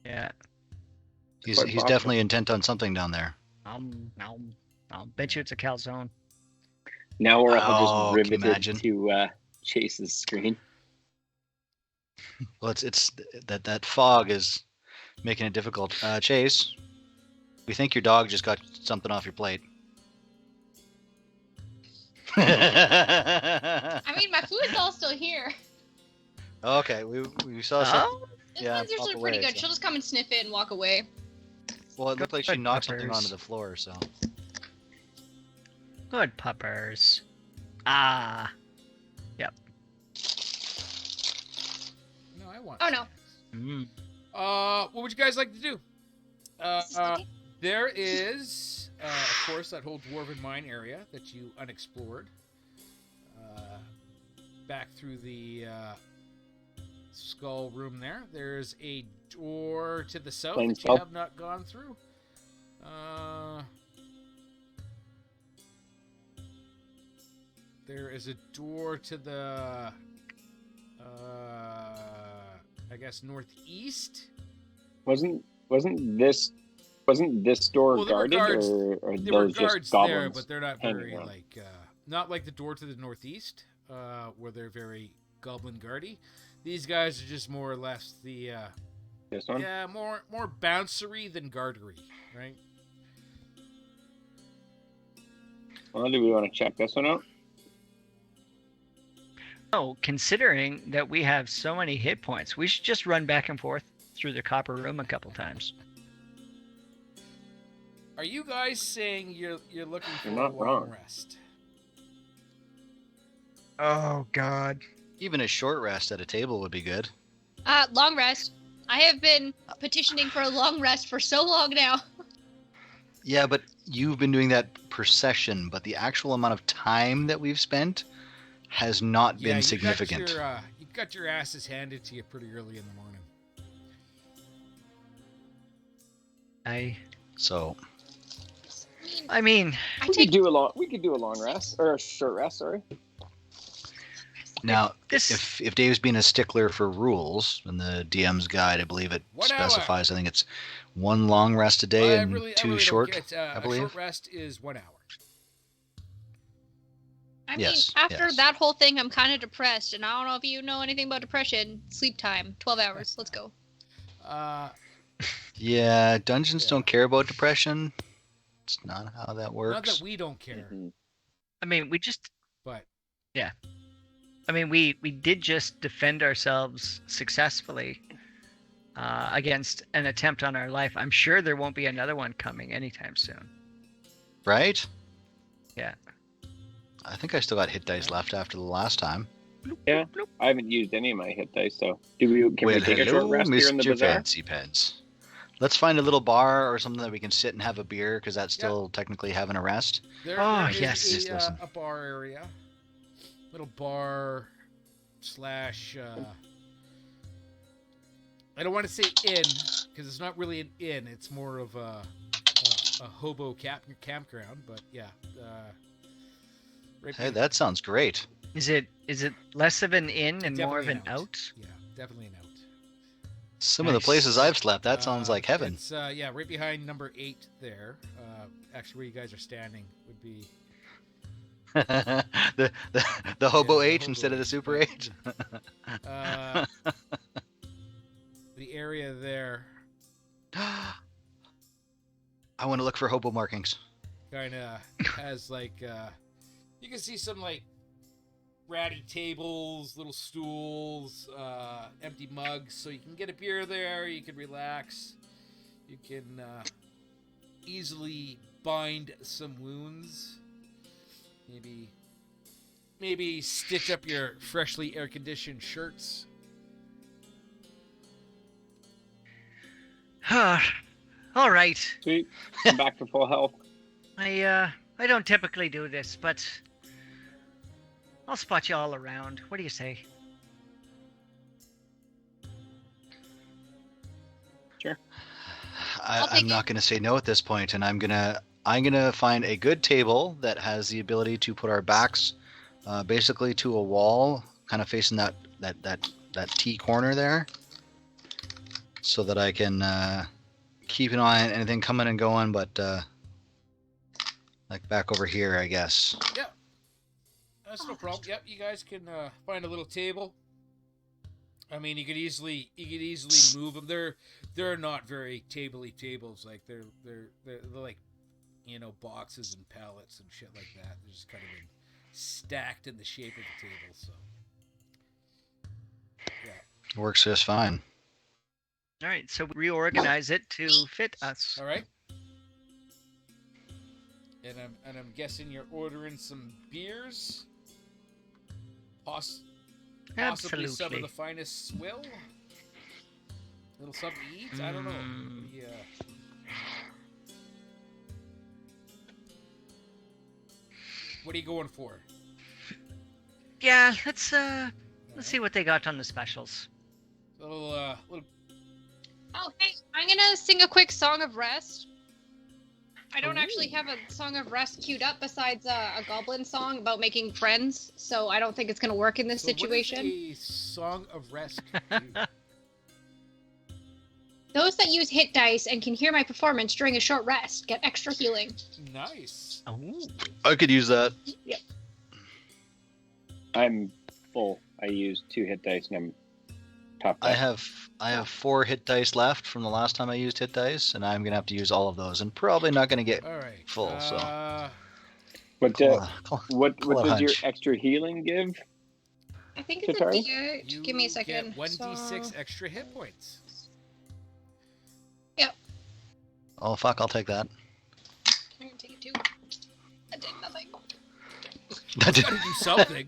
Yeah. He's Quite possible. definitely intent on something down there. I'll bet you it's a calzone. Now we're Oh, all can you just imagine? riveted to Chase's screen. Well, it's that fog is making it difficult. Chase, we think your dog just got something off your plate. I mean, my food's all still here. Okay, we saw something. Oh, This Yeah, one's usually pop pretty away, good. so- She'll just come and sniff it and walk away. Well, it looked like she Good knocked something peppers. onto the floor. So good puppers. Ah. No, I want. Oh, no. Mm. What would you guys like to do? This is okay. There is, of course, that whole dwarven mine area that you unexplored. Back through the skull room there. There's a door to the south Plain that you south. have not gone through. There is a door to the, I guess, northeast. Wasn't this door Well, there were guarded, guards- or are There were those guards just goblins? there, but they're not hanging very around? like not like the door to the northeast, where they're very goblin guardy. These guys are just more or less the This one? yeah, more bouncery than guardery, right? Well, do we want to check this one out? Oh, considering that we have so many hit points, we should just run back and forth through the copper room a couple times. Are you guys saying you're looking for You're a not long wrong. rest? Oh God. even a short rest at a table would be good. Long rest. I have been petitioning for a long rest for so long now. Yeah, but you've been doing that per session, but the actual amount of time that we've spent has not been significant. You got your asses handed to you pretty early in the morning. So I mean, I We take could do a long rest or a short rest. Sorry. now, this if Dave's being a stickler for rules, in the DM's guide, I believe it 1 hour. specifies. I think it's 1 long rest a day and I 2 really short. Don't get, I a believe. short rest is 1 hour. I Yes, mean, after yes. that whole thing, I'm kind of depressed, and I don't know if you know anything about depression. Sleep time, 12 hours. Let's go. Yeah, dungeons Yeah. don't care about depression. It's not how that Not works. that we don't care, Mhm. I mean, we did just defend ourselves successfully against an attempt on our life. I'm sure there won't be another one coming anytime soon. Right? Yeah. I think I still got hit dice left after the last time. I haven't used any of my hit dice, so can we take a short rest here in the Mr. bazaar? Fancy Pants. Let's find a little bar or something that we can sit and have a beer, because that's still technically having a rest. there, Oh, there is yes. Just listen. a bar area, little bar slash. I don't want to say inn because it's not really an inn. It's more of a hobo campground. But yeah, right Hey, behind- that sounds great. Is it less of an in and more of Definitely an an out? Yeah, definitely an out. Some of the Nice. places I've slept, that sounds like heaven. It's yeah, right behind number 8 there. Actually, where you guys are standing would be the hobo Yeah, the H instead hobo of the H, super but- H. The area there I want to look for hobo markings. kind of has like you can see some like ratty tables, little stools, empty mugs, so you can get a beer there. You can relax. You can easily bind some wounds. Maybe stitch up your freshly air conditioned shirts. All right. Sweet. I'm back to full health. I don't typically do this, but I'll spot you all around. What do you say? Sure. I'll take I'm not going to say no at this point, and I'm gonna find a good table that has the ability to put our backs basically to a wall, kind of facing that T corner there, so that I can keep an eye on anything coming and going, but like back over here, I guess. Yep. That's no problem. Yep, you guys can find a little table. I mean, you could easily move them. They're not very tabley tables. Like they're like, you know, boxes and pallets and shit like that. They're just kind of been stacked in the shape of the table. So yeah. Works just fine. All right, so reorganize it to fit us. All right. And I'm guessing you're ordering some beers. Possibly Absolutely. some of the finest swill. Little something to eat. I don't know. Yeah. What are you going for? Yeah, let's see what they got on the specials. Little Oh, hey, I'm gonna sing a quick song of rest. I don't actually have a song of rest queued up besides a goblin song about making friends, so I don't think it's gonna work in this so what is situation. a song of rest. do? Those that use hit dice and can hear my performance during a short rest get extra healing. Nice. Oh. I could use that. I'm full. I used 2 hit dice and I'm top. I have 4 hit dice left from the last time I used hit dice, and I'm gonna have to use all of those, and probably not gonna get All right. full. So What what call a does your hunch. extra healing give? I think it's Sorry? a D8. you Give me a second. Get 1d6 So- extra hit points. Oh fuck, I'll take that. I'm gonna take it too. That did nothing. Gotta do something.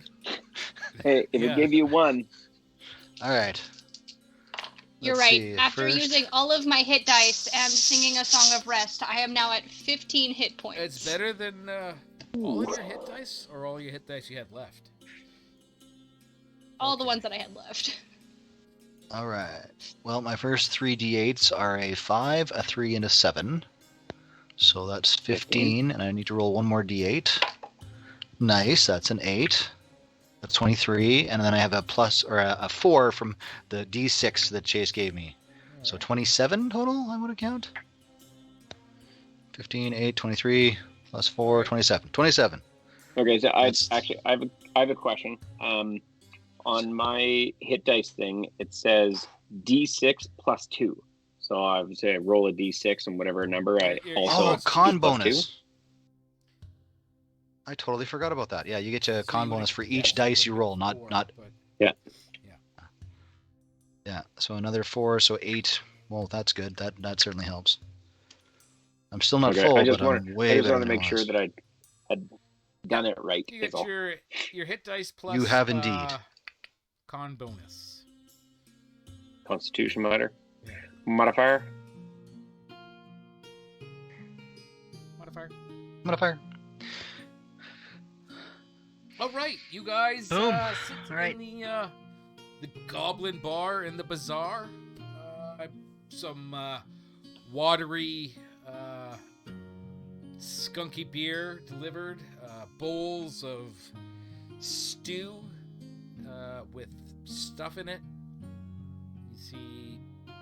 Hey, if Yeah. it gave you 1, All right. You're Let's right. see, After first- using all of my hit dice and singing a song of rest, I am now at 15 hit points. It's better than all of your hit dice, or all your hit dice you had left. All the ones that I had left. All right. Well, my first 3 d8s are a 5, a 3, and a 7. So that's 15, and I need to roll one more d8. Nice, that's an 8. That's 23, and then I have a plus or a 4 from the d6 that Chase gave me. So 27 total, I would count. 15, 8, 23, plus 4, 27. 27. okay. So I That's- actually I have a question. On my hit dice thing, it says D6 plus 2. So I would say I roll a D6 and whatever number I Yeah. also. Oh, it's con plus 2. bonus. I totally forgot about that. Yeah, you get a So con you would've- bonus for yeah, each so dice you would've roll, been not 4, not. but- Yeah, so another 4, so 8. Well, that's good. That certainly helps. I'm still not Okay, full, I just but wanted, I'm way I just better wanted to than I make sure was. that I had done it right. You is get all. your hit dice plus. You have indeed. Con bonus. Constitution modifier. Yeah. Modifier. Modifier. Modifier. All right, you guys. Boom. Sit All right. in the Goblin Bar in the bazaar. Some watery, skunky beer delivered. Bowls of stew with stuff in it. You see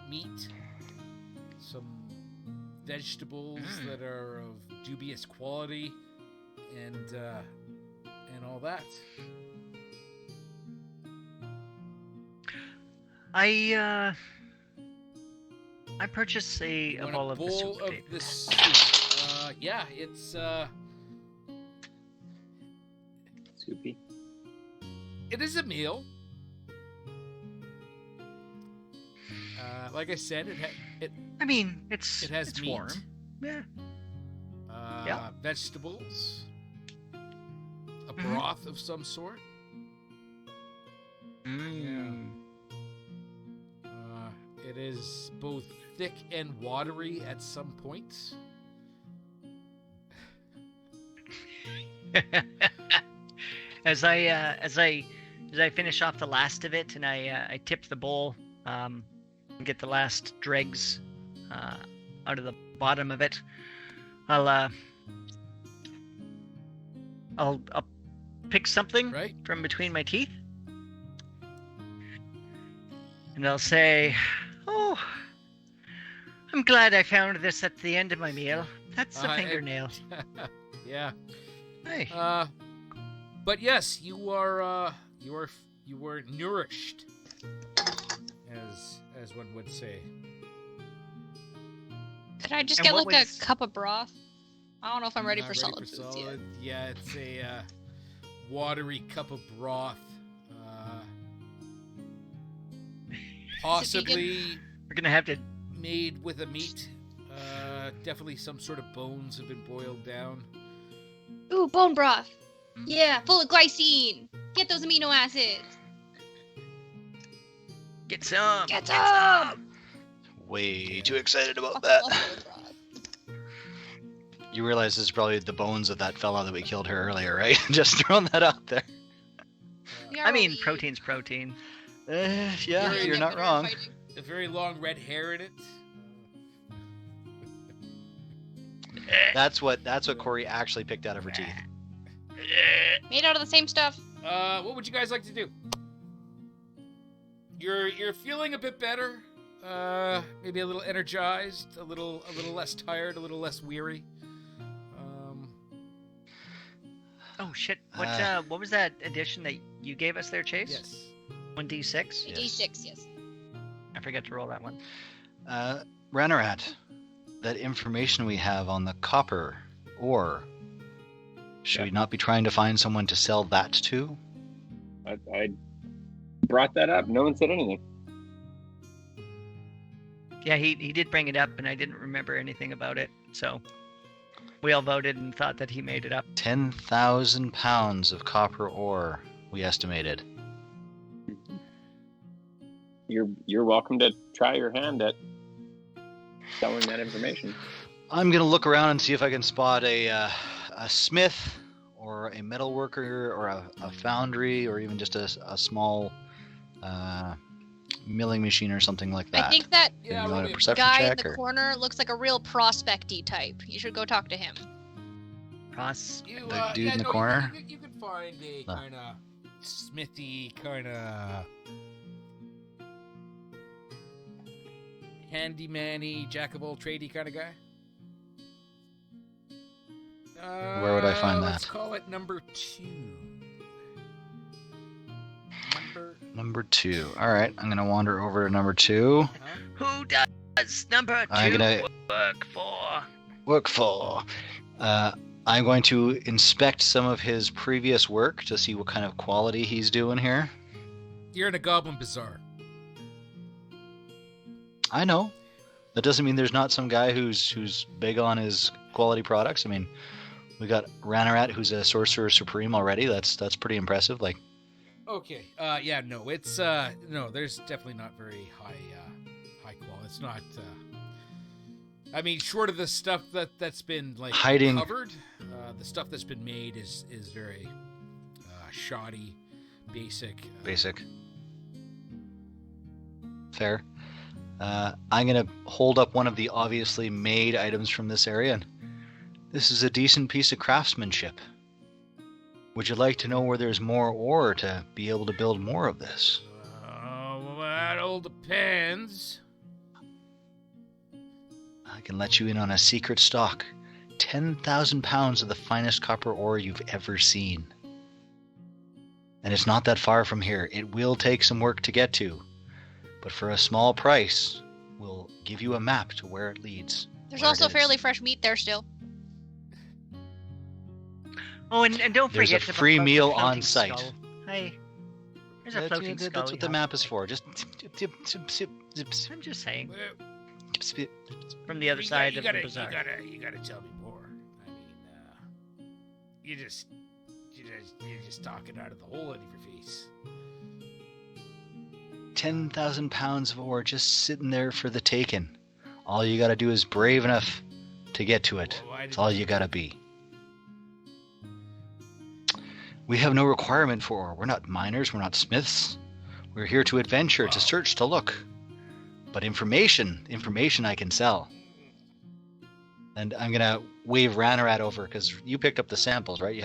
meat, some vegetables that are of dubious quality, and all that. I purchased You a want bowl of the soup. of Dave. the soup. Yeah, it's Soupy. it is a meal. Like I said, I mean, it has it's meat. warm. Yeah. Yeah. Vegetables, a Mhm. broth of some sort. Mm. It is both thick and watery at some points. As I finish off the last of it, and I tip the bowl, and get the last dregs out of the bottom of it, I'll pick something Right? from between my teeth, and I'll say, "Oh, I'm glad I found this at the end of my meal. That's a Uh, it- fingernail." Yeah. Hey. But yes, you are nourished, as one would say. Could I just And get what like was- a cup of broth? I don't know if I'm ready Not for solid foods yet. solid. Yeah, it's a watery cup of broth. Possibly We're gonna have to. made with a meat. Definitely some sort of bones have been boiled down. Ooh, bone broth. Mm. Yeah, full of glycine. Get those amino acids. Get some. Get some. Way too excited about Fuck that. buffalo broth. You realize this is probably the bones of that fella that we killed her earlier, right? Just throwing that out there. We I are mean, what we eat. protein's protein. Yeah, Very you're not Better wrong. fighting. A very long red hair in it. That's what Corey actually picked out of her teeth. Made out of the same stuff. What would you guys like to do? You're feeling a bit better. Maybe a little energized, a little less tired, a little less weary. Oh shit! Uh, What was that addition that you gave us there, Chase? Yes. 1d6. Yes. D6, yes. I forgot to roll that one. Ranarat, that information we have on the copper ore, should we not be trying to find someone to sell that to? I brought that up. No one said anything. Yeah, he did bring it up, and I didn't remember anything about it. So we all voted and thought that he made it up. 10,000 pounds of copper ore, we estimated. You're welcome to try your hand at selling that information. I'm gonna look around and see if I can spot a smith or a metal worker or a foundry or even just a small milling machine or something like that. I think that Yeah, you roll want me a a perception guy in check the or? corner looks like a real prospecty type. You should go talk to him. You, The dude yeah, in the no, corner? You can find a Ah. kind of smithy, kind of handyman-y, jack of all tradey kind of guy. Where would I find Let's that? call it number 2. Number 2. All right, I'm gonna wander over to number 2. Who does number 2 I'm gonna work for? work for. I'm going to inspect some of his previous work to see what kind of quality he's doing here. You're in a Goblin Bazaar. I know. That doesn't mean there's not some guy who's big on his quality products. I mean, we got Ranarat, who's a sorcerer supreme already. That's pretty impressive. Like, Okay. Yeah. No. It's no. There's definitely not very high quality. It's not. I mean, short of the stuff that's been like Hiding. covered, the stuff that's been made is very shoddy, basic. basic. Fair. I'm gonna hold up one of the obviously made items from this area, and this is a decent piece of craftsmanship. Would you like to know where there's more ore to be able to build more of this? Well, that all depends. I can let you in on a secret stock. 10,000 pounds of the finest copper ore you've ever seen. and it's not that far from here. It will take some work to get to, but for a small price, we'll give you a map to where it leads. There's where it also is. fairly fresh meat there still. Oh, and don't There's forget a the free floating meal on skull. site. Hey, there's a That's, floating skull. that's what you the have map to is take. for. Just I'm just saying. Well, From the other side of the bazaar. You gotta tell me more. I mean, you're just talking out of the hole out of your face. 10,000 pounds of ore just sitting there for the taking. All you gotta do is brave enough to get to it. Well, That's all you gotta be. We have no requirement for ore. We're not miners, we're not smiths. We're here to adventure, to search, to look. But information I can sell. And I'm gonna wave Ranarat over, because you picked up the samples, right?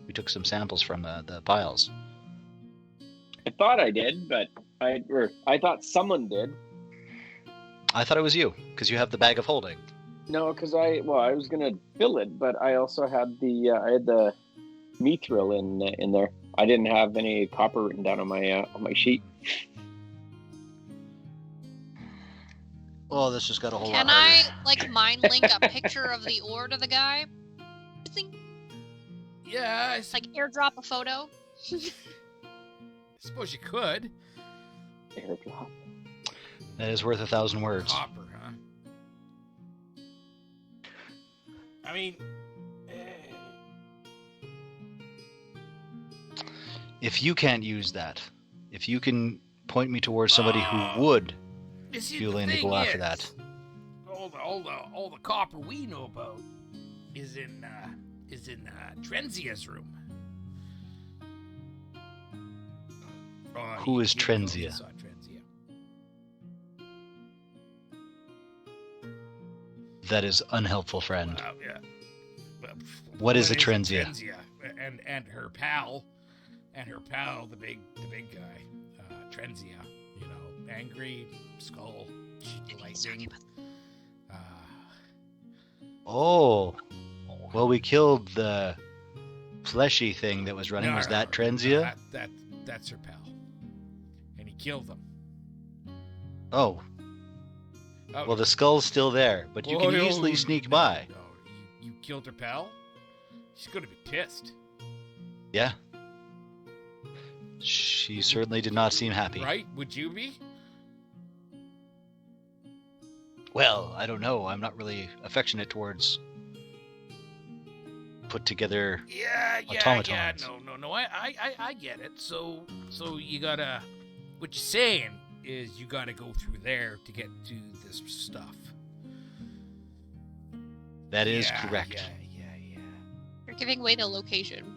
We took some samples from the piles. I thought I did, but I thought someone did. I thought it was you, because you have the bag of holding. No, because I was gonna fill it, but I also had the mithril in there. I didn't have any copper written down on my sheet. Oh, this just got a whole Can lot I harder. mind link a picture of the ore to the guy? Yeah, I Like airdrop a photo? suppose you could. Airdrop. That is worth 1,000 words. Copper, huh? I mean, If you can't use that, if you can point me towards somebody who would you see, be the willing to thing go after is, that. all the copper we know about is in Trenzia's room. Who is He Trenzia? saw Trenzia. That is unhelpful, friend. Well, yeah. But What is a a Trenzia? And her pal, the big guy, Trenzia. You know, angry skull, lightning. Oh, well, we killed the fleshy thing that was running. Was that Trenzia? That's her pal, and he killed them. Oh, Oh, well, the skull's still there, but you can easily sneak by. No, you killed her pal. She's gonna be pissed, Yeah. She certainly did not seem happy. right? Would you be? Well, I don't know. I'm not really affectionate towards put together. Yeah. Automatons. No. I get it. So you gotta. What you're saying is you gotta go through there to get to this stuff. That is Yeah, correct. Yeah. You're giving away the location.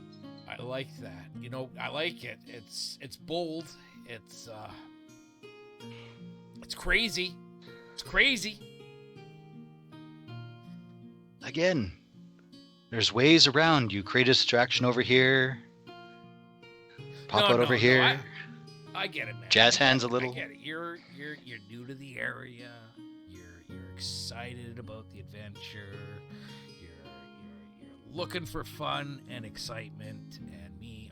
I like that. You know, I like it. It's bold. It's crazy. It's crazy. Again, there's ways around. You create a distraction over here. Pop out over here. I get it, man. Jazz I get hands it. a little. I get it. You're new to the area. You're excited about the adventure. You're looking for fun and excitement. And me,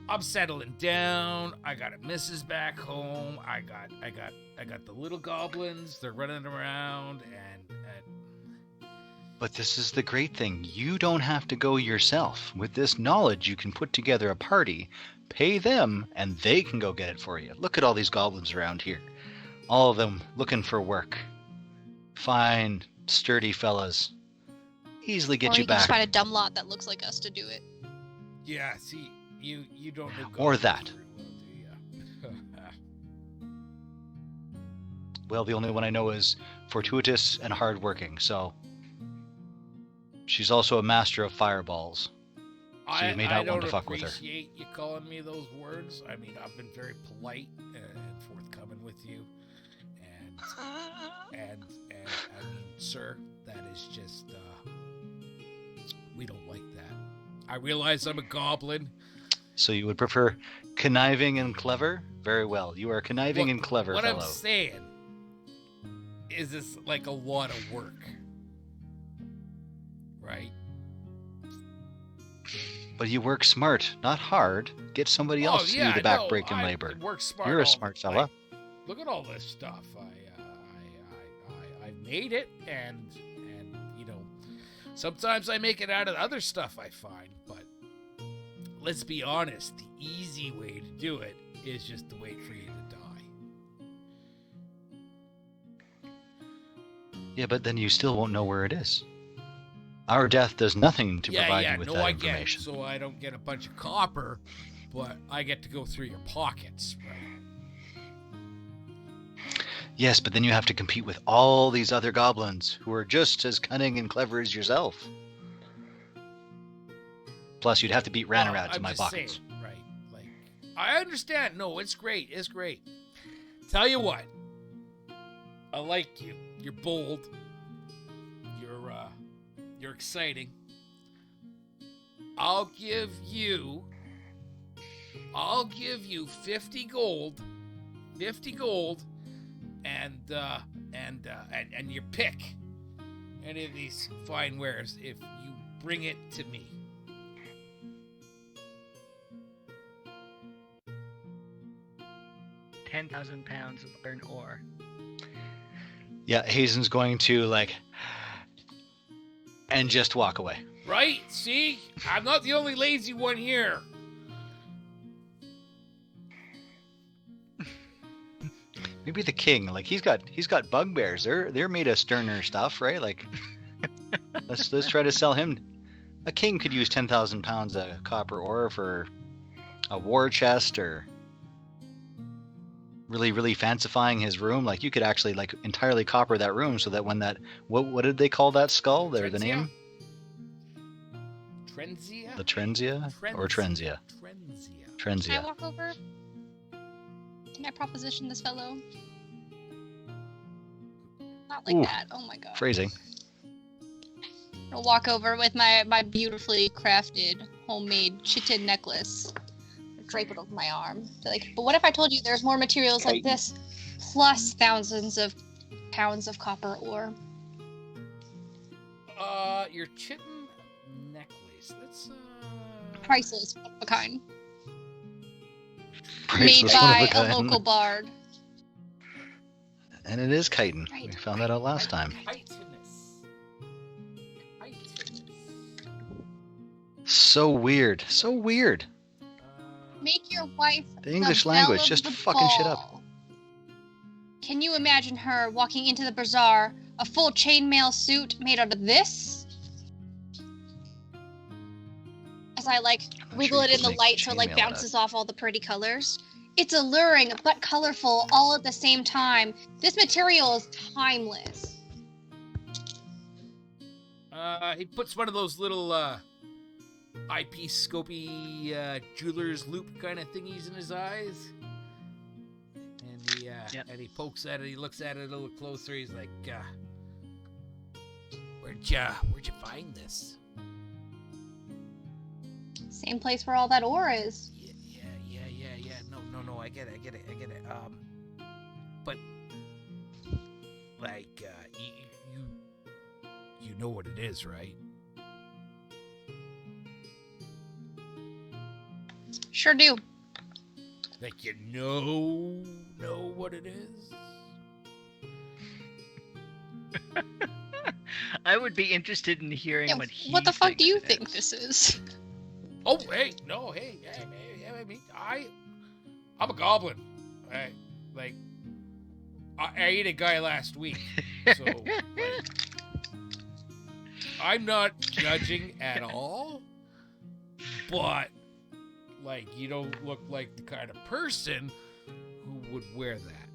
I'm settling down. I got a missus back home. I got the little goblins. They're running around and But this is the great thing. You don't have to go yourself. With this knowledge, you can put together a party, pay them, and they can go get it for you. Look at all these goblins around here. All of them looking for work. Fine, sturdy fellas. Easily get or you you can just back. find a dumb lot that looks like us to do it. yeah. See, you don't know Or goblins that. very well, do you? Well, the only one I know is fortuitous and hardworking, so... She's also a master of fireballs. So you may not want to fuck with her. I don't appreciate you calling me those words. I mean, I've been very polite and forthcoming with you, and I mean, sir, that is just we don't like that. I realize I'm a goblin. So you would prefer conniving and clever? Very well. You are a conniving and clever What fellow. I'm saying is this like a lot of work, right? But you work smart, not hard. Get somebody Oh else to yeah, do the no, backbreaking I labor. work smart. You're a all- smart fella. like, look at all this stuff. I made it, and you know, sometimes I make it out of other stuff I find. But let's be honest, the easy way to do it is just to wait for you to die. Yeah, but then you still won't know where it is. Our death does nothing to provide you with that I get it. information. So I don't get a bunch of copper, but I get to go through your pockets, right? Yes, but then you have to compete with all these other goblins who are just as cunning and clever as yourself. Plus, you'd have to beat Ranarat to I'm my just pockets. saying, right? Like, I understand. No, it's great. It's great. Tell you what, I like you. You're bold. You're exciting. I'll give you 50 gold, and your pick any of these fine wares if you bring it to me. £10,000 of iron ore. Yeah, Hazen's going to, and just walk away. Right? See? I'm not the only lazy one here. Maybe the king, he's got bugbears. They're made of sterner stuff, right? Let's try to sell him. A king could use 10,000 pounds of copper ore for a war chest, or really, really fancifying his room. You could actually entirely copper that room so that when that what did they call that skull? The name? Trenzia? The Trenzia or Trenzia? Trenzia. Can I Trenzia. walk over? Can I proposition this fellow? Not like Ooh. that. Oh my god. Phrasing. I'll walk over with my beautifully crafted homemade chitin necklace. Drape it over my arm. Be but what if I told you there's more materials like this, plus thousands of pounds of copper ore? Your chitin necklace. That's Priceless, one of a kind. Priceless, Made one of by a a kind. local bard. And it is chitin. Right, We found that out last time. chitinous. So weird. So weird. Make your wife The English belle language of just the fucking shit up. ball. Can you imagine her walking into the bazaar, a full chainmail suit made out of this? As I I'm wiggle sure it you in could the make light so it chainmail out of bounces off all the pretty colors. It's alluring but colorful all at the same time. This material is timeless. He puts one of those little eyepiece scopy jeweler's loop kind of thingies in his eyes, and he pokes at it. He looks at it a little closer. He's like, "Where'd you find this?" Same place where all that ore is. Yeah. No. I get it. But you know what it is, right? Sure do. You know what it is? I would be interested in hearing Yeah, what he what the fuck do thinks you it think is. this is? Oh, hey, I'm a goblin. I ate a guy last week, so I'm not judging at all. But you don't look like the kind of person who would wear that.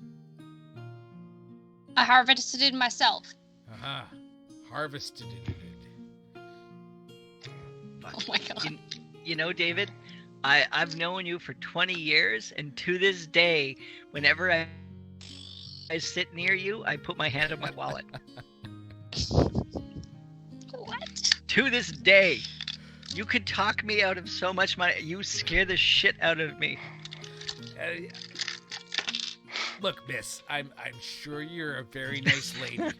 I harvested it myself. Harvested it. Oh my god. You know, David, I've known you for 20 years, and to this day, whenever I sit near you, I put my hand on my wallet. What? To this day, you could talk me out of so much money. You scare the shit out of me. Look, miss, I'm sure you're a very nice lady.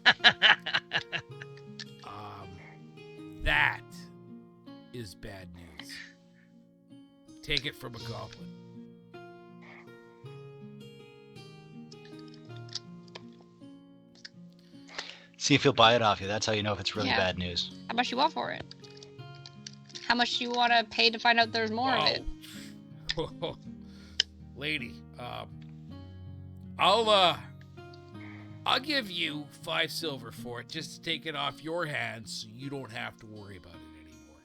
That is bad news. take it from a goblin. See if he'll buy it off you. That's how you know if it's really Yeah. bad news. How much you want for it? How much do you want to pay to find out there's more of it? Lady, I'll give you 5 silver for it, just to take it off your hands so you don't have to worry about it anymore.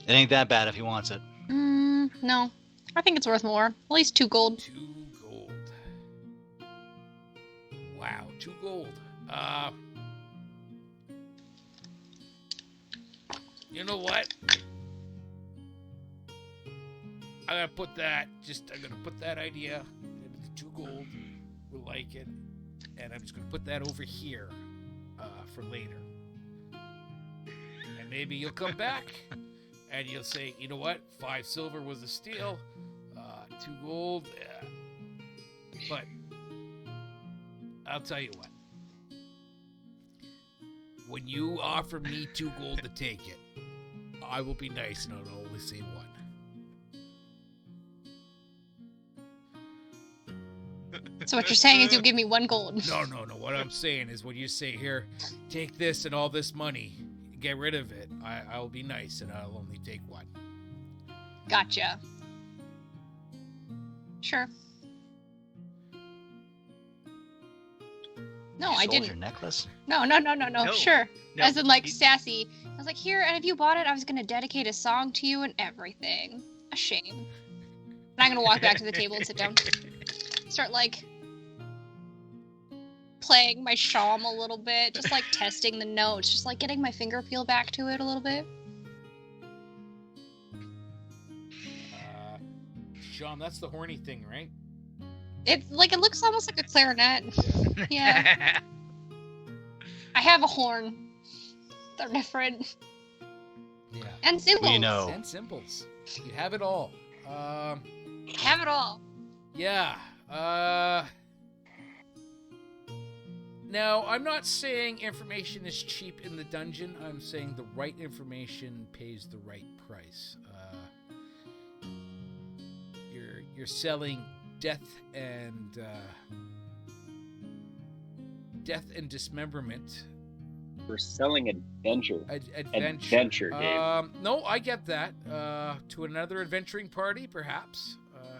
It ain't that bad if he wants it. No. I think it's worth more. At least 2 gold. 2 gold. Wow, 2 gold. You know what? I'm gonna put that idea into the 2 gold. We'll like it. And I'm just gonna put that over here for later. And maybe you'll come back and you'll say, you know what? 5 silver was a steal. 2 gold. But I'll tell you what. When you offer me 2 gold to take it, I will be nice and I'll only say 1. So what you're saying is you'll give me 1 gold. No. What I'm saying is when you say, here, take this and all this money, get rid of it, I'll be nice and I'll only take 1. Gotcha. Sure. No, You I sold didn't. your necklace? No. No. Sure. No, As in, like, he- sassy. I was like, here, and if you bought it, I was gonna dedicate a song to you and everything. A shame. And I'm gonna walk back to the table and sit down. Start, like, playing my shawm a little bit. Just, like, testing the notes. Just, like, getting my finger peel back to it a little bit. Sean, that's the horny thing, right? It looks almost like a clarinet. Yeah. I have a horn. They're different. Yeah. And cymbals. We know. And symbols. You have it all. Have it all. Yeah. Now, I'm not saying information is cheap in the dungeon. I'm saying the right information pays the right price. You're selling death and dismemberment. We're selling adventure. Adventure. Adventure, Dave. No, I get that. To another adventuring party, perhaps.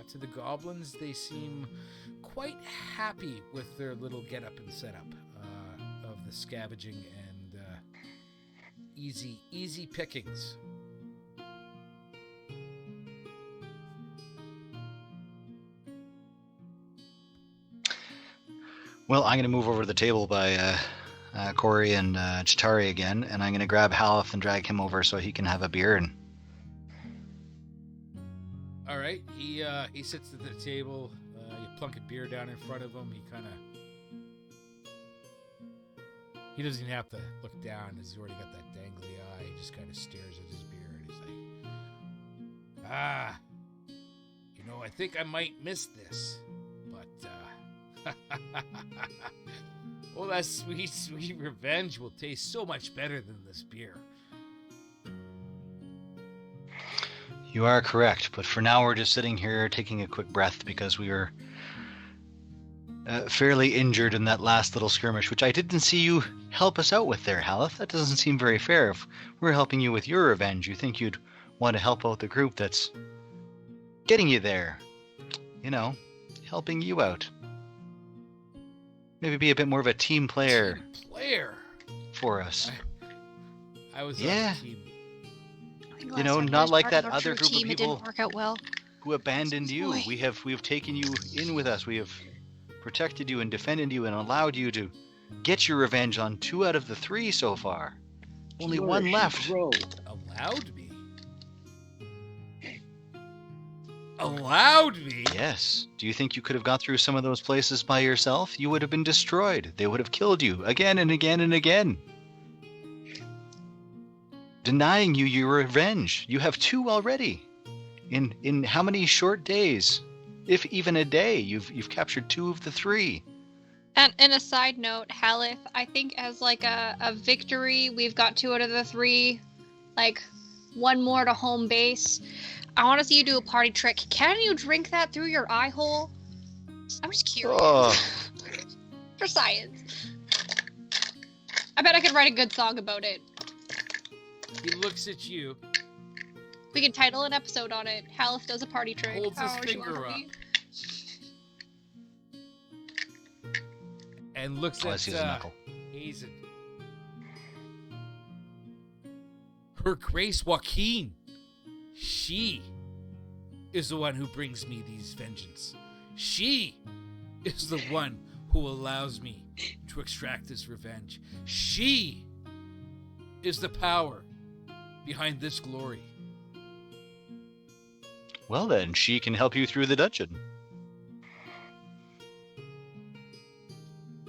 To the goblins, they seem quite happy with their little get-up and setup of the scavenging and easy pickings. Well, I'm going to move over to the table by Corey and Chitari again, and I'm going to grab Haleth and drag him over so he can have a beer. And All right, he sits at the table. You plunk a beer down in front of him. He doesn't even have to look down. He's already got that dangly eye. He just kind of stares at his beer and he's like, I think I might miss this, but well, that sweet revenge will taste so much better than this beer. you are correct, but for now we're just sitting here taking a quick breath because we were fairly injured in that last little skirmish, which I didn't see you help us out with there, Haleth. That doesn't seem very fair. If we're helping you with your revenge, you think you'd want to help out the group that's getting you there. You know, helping you out. Maybe be a bit more of a team player for us. I was Yeah. on the team. You know, not like that other group of It people didn't work out well. who abandoned you. Boy. We have taken you in with us. We have protected you and defended you and allowed you to get your revenge on 2 out of the 3 so far. Only 1 left. Allowed me? Allowed me? Yes. Do you think you could have got through some of those places by yourself? You would have been destroyed. They would have killed you again and again and again. Denying you your revenge. You have 2 already. In how many short days? If even a day, you've captured 2 of the 3. And a side note, Haleth, I think as like a victory, we've got 2 out of the 3. Like, one more to home base. I want to see you do a party trick. Can you drink that through your eye hole? I'm just curious. Oh. For science. I bet I could write a good song about it. He looks at you, We could title an episode on it. Halif does a party trick. holds his Oh, she finger wanna up, be- and looks Oh, I at see his knuckle. Hazen. Her Grace Joaquin. She is the one who brings me these vengeance. She is the one who allows me to extract this revenge. She is the power behind this glory. Well then, she can help you through the dungeon.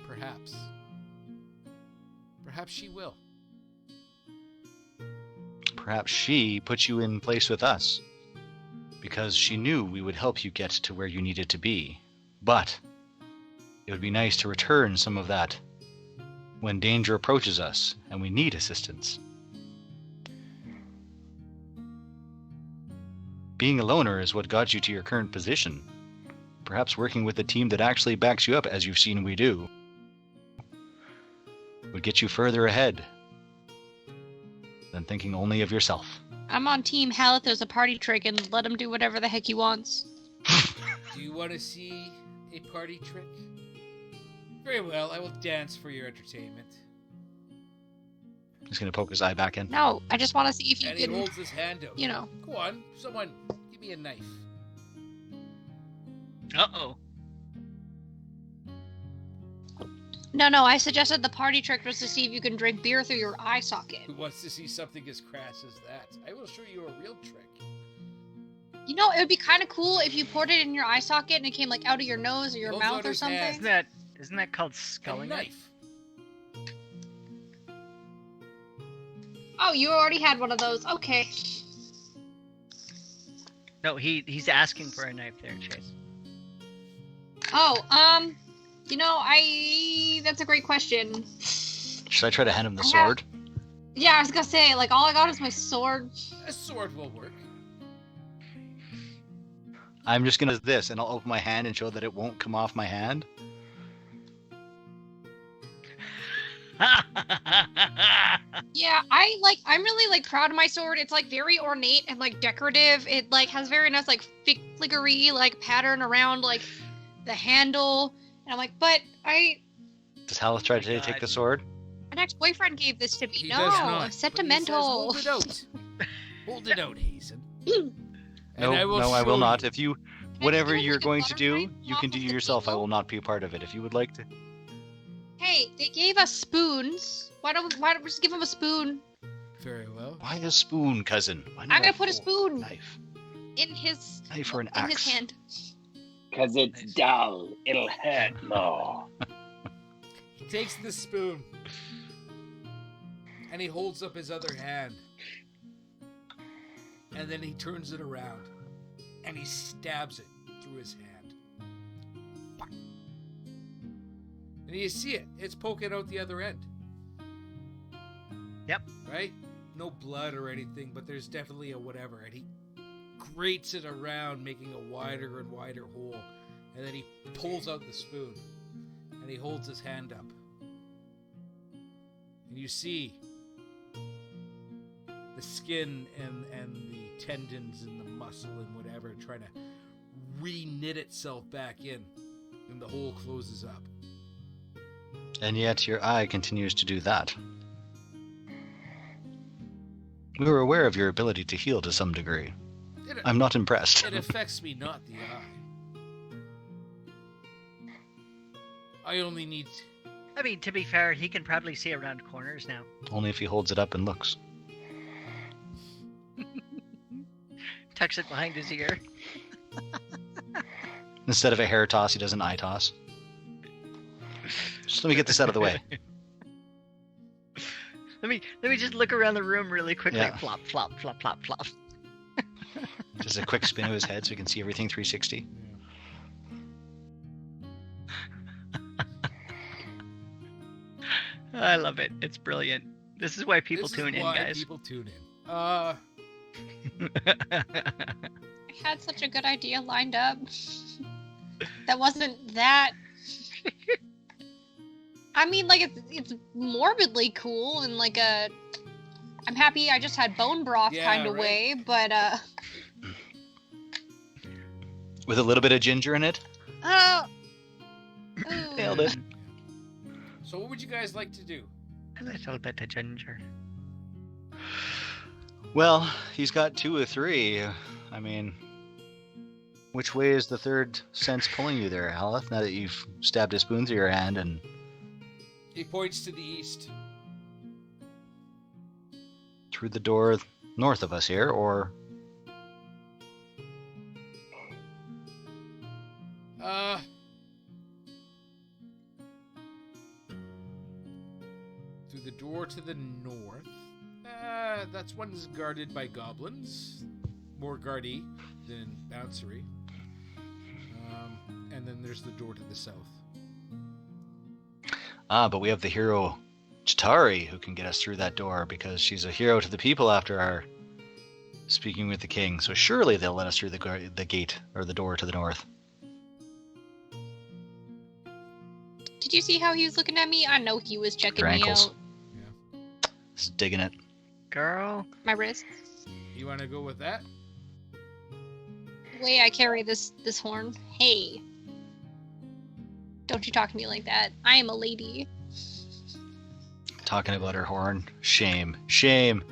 Perhaps. Perhaps she will. Perhaps she put you in place with us because she knew we would help you get to where you needed to be. But it would be nice to return some of that when danger approaches us and we need assistance. Being a loner is what got you to your current position. Perhaps working with a team that actually backs you up, as you've seen we do, would get you further ahead than thinking only of yourself. I'm on Team Halif does a party trick and let him do whatever the heck he wants. Do you want to see a party trick? Very well, I will dance for your entertainment. He's going to poke his eye back in. No, I just want to see if you And he can, holds his hand out. you know. Go on, someone, give me a knife. Uh-oh. No, I suggested the party trick was to see if you can drink beer through your eye socket. Who wants to see something as crass as that? I will show you a real trick. You know, it would be kind of cool if you poured it in your eye socket and it came like out of your nose or your Holds mouth out or his something. hand. Isn't that called A sculling it? knife. Oh, you already had one of those. Okay. No, he's asking for a knife there, Chase. Oh, you know, that's a great question. Should I try to hand him the sword? Yeah, I was gonna say, like, all I got is my sword. A sword will work. I'm just going to do this, and I'll open my hand and show that it won't come off my hand. Yeah, I'm really, like, proud of my sword. It's, like, very ornate and, like, decorative. It, like, has very nice, like, flickery, like, pattern around, like, the handle. And I'm like, but Does Halith try to take the sword? an ex-boyfriend gave this to me. He No, does not. but he sentimental. says, hold it out. Hold it out, Hazen. No, I will show not. you. If you, Can I whatever do it you're like a going to butter do, knife you off can do of the yourself. I table? will not be a part of it. If you would like to. Hey, they gave us spoons. Why don't we just give him a spoon? Very well. Why a spoon, cousin? Why I'm not gonna put a fork? spoon Knife. in his Knife or an in his axe? hand. Because it's dull. It'll hurt more. He takes the spoon. And he holds up his other hand. And then he turns it around. And he stabs it through his hand. And you see it. It's poking out the other end. Yep. Right? No blood or anything, but there's definitely a whatever. And he grates it around, making a wider and wider hole. And then he pulls out the spoon. And he holds his hand up. And you see the skin and the tendons and the muscle and whatever trying to re-knit itself back in. And the hole closes up. And yet your eye continues to do that. We were aware of your ability to heal to some degree. I'm not impressed. It affects me, not the eye. I only need... I mean, to be fair, he can probably see around corners now. Only if he holds it up and looks. Tucks it behind his ear. Instead of a hair toss, he does an eye toss. Just let me get this out of the way. Let me just look around the room really quickly. Yeah. Flop, flop, flop, flop, flop. Just a quick spin of his head so he can see everything 360. I love it. It's brilliant. This is why people This tune is in, why guys. people tune in. I had such a good idea lined up. That wasn't that. I mean, like it's morbidly cool and like a. I'm happy I just had bone broth Yeah, kind of right. way, but With a little bit of ginger in it. ooh. Nailed it. So what would you guys like to do? A little bit of ginger. Well, he's got 2 or 3. I mean, which way is the third sense pulling you there, Aleth? Now that you've stabbed a spoon through your hand and He points to the east. through the door north of us here, or Through the door to the north. That's one's guarded by goblins. More guardy than bouncery. And then there's the door to the south. but we have the hero Chitari who can get us through that door because she's a hero to the people after our speaking with the king. So surely they'll let us through the gate or the door to the north. Did you see how he was looking at me? I know he was checking Your me ankles. out. Just digging it. Girl. My wrist. You want to go with that? The way I carry this horn. Hey. Don't you talk to me like that. I am a lady. Talking about her horn. Shame. Shame.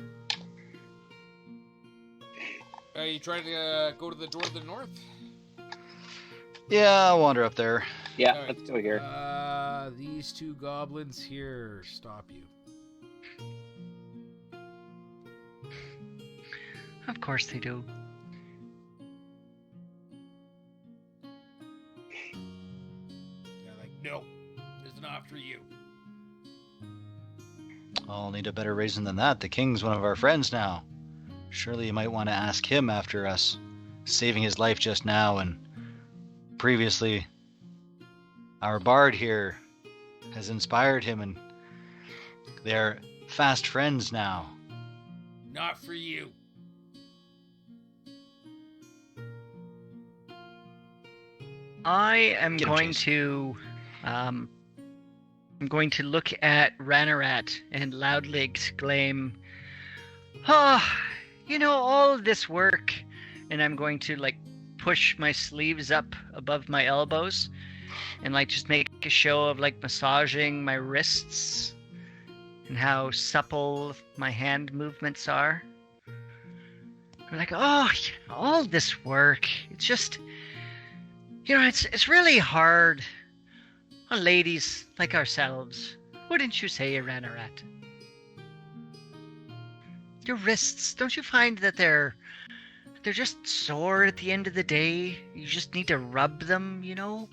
Are you trying to go to the door to the north? Yeah, I'll wander up there. Yeah, Alright. let's go here. These 2 goblins here stop you. Of course they do. They're like, no, it's not for you. I'll need a better reason than that. The king's one of our friends now. Surely you might want to ask him after us saving his life just now, and previously our bard here has inspired him, and they're fast friends now. Not for you. I am Get him, going Chase. to I'm going to look at Ranarat and loudly exclaim, "Oh, you know, all this work," and I'm going to like push my sleeves up above my elbows and like just make a show of like massaging my wrists and how supple my hand movements are. I'm like, "Oh, all this work, it's just, you know, it's really hard on ladies like ourselves. Wouldn't you say, Ranarat? Your wrists, don't you find that they're just sore at the end of the day? You just need to rub them, you know?"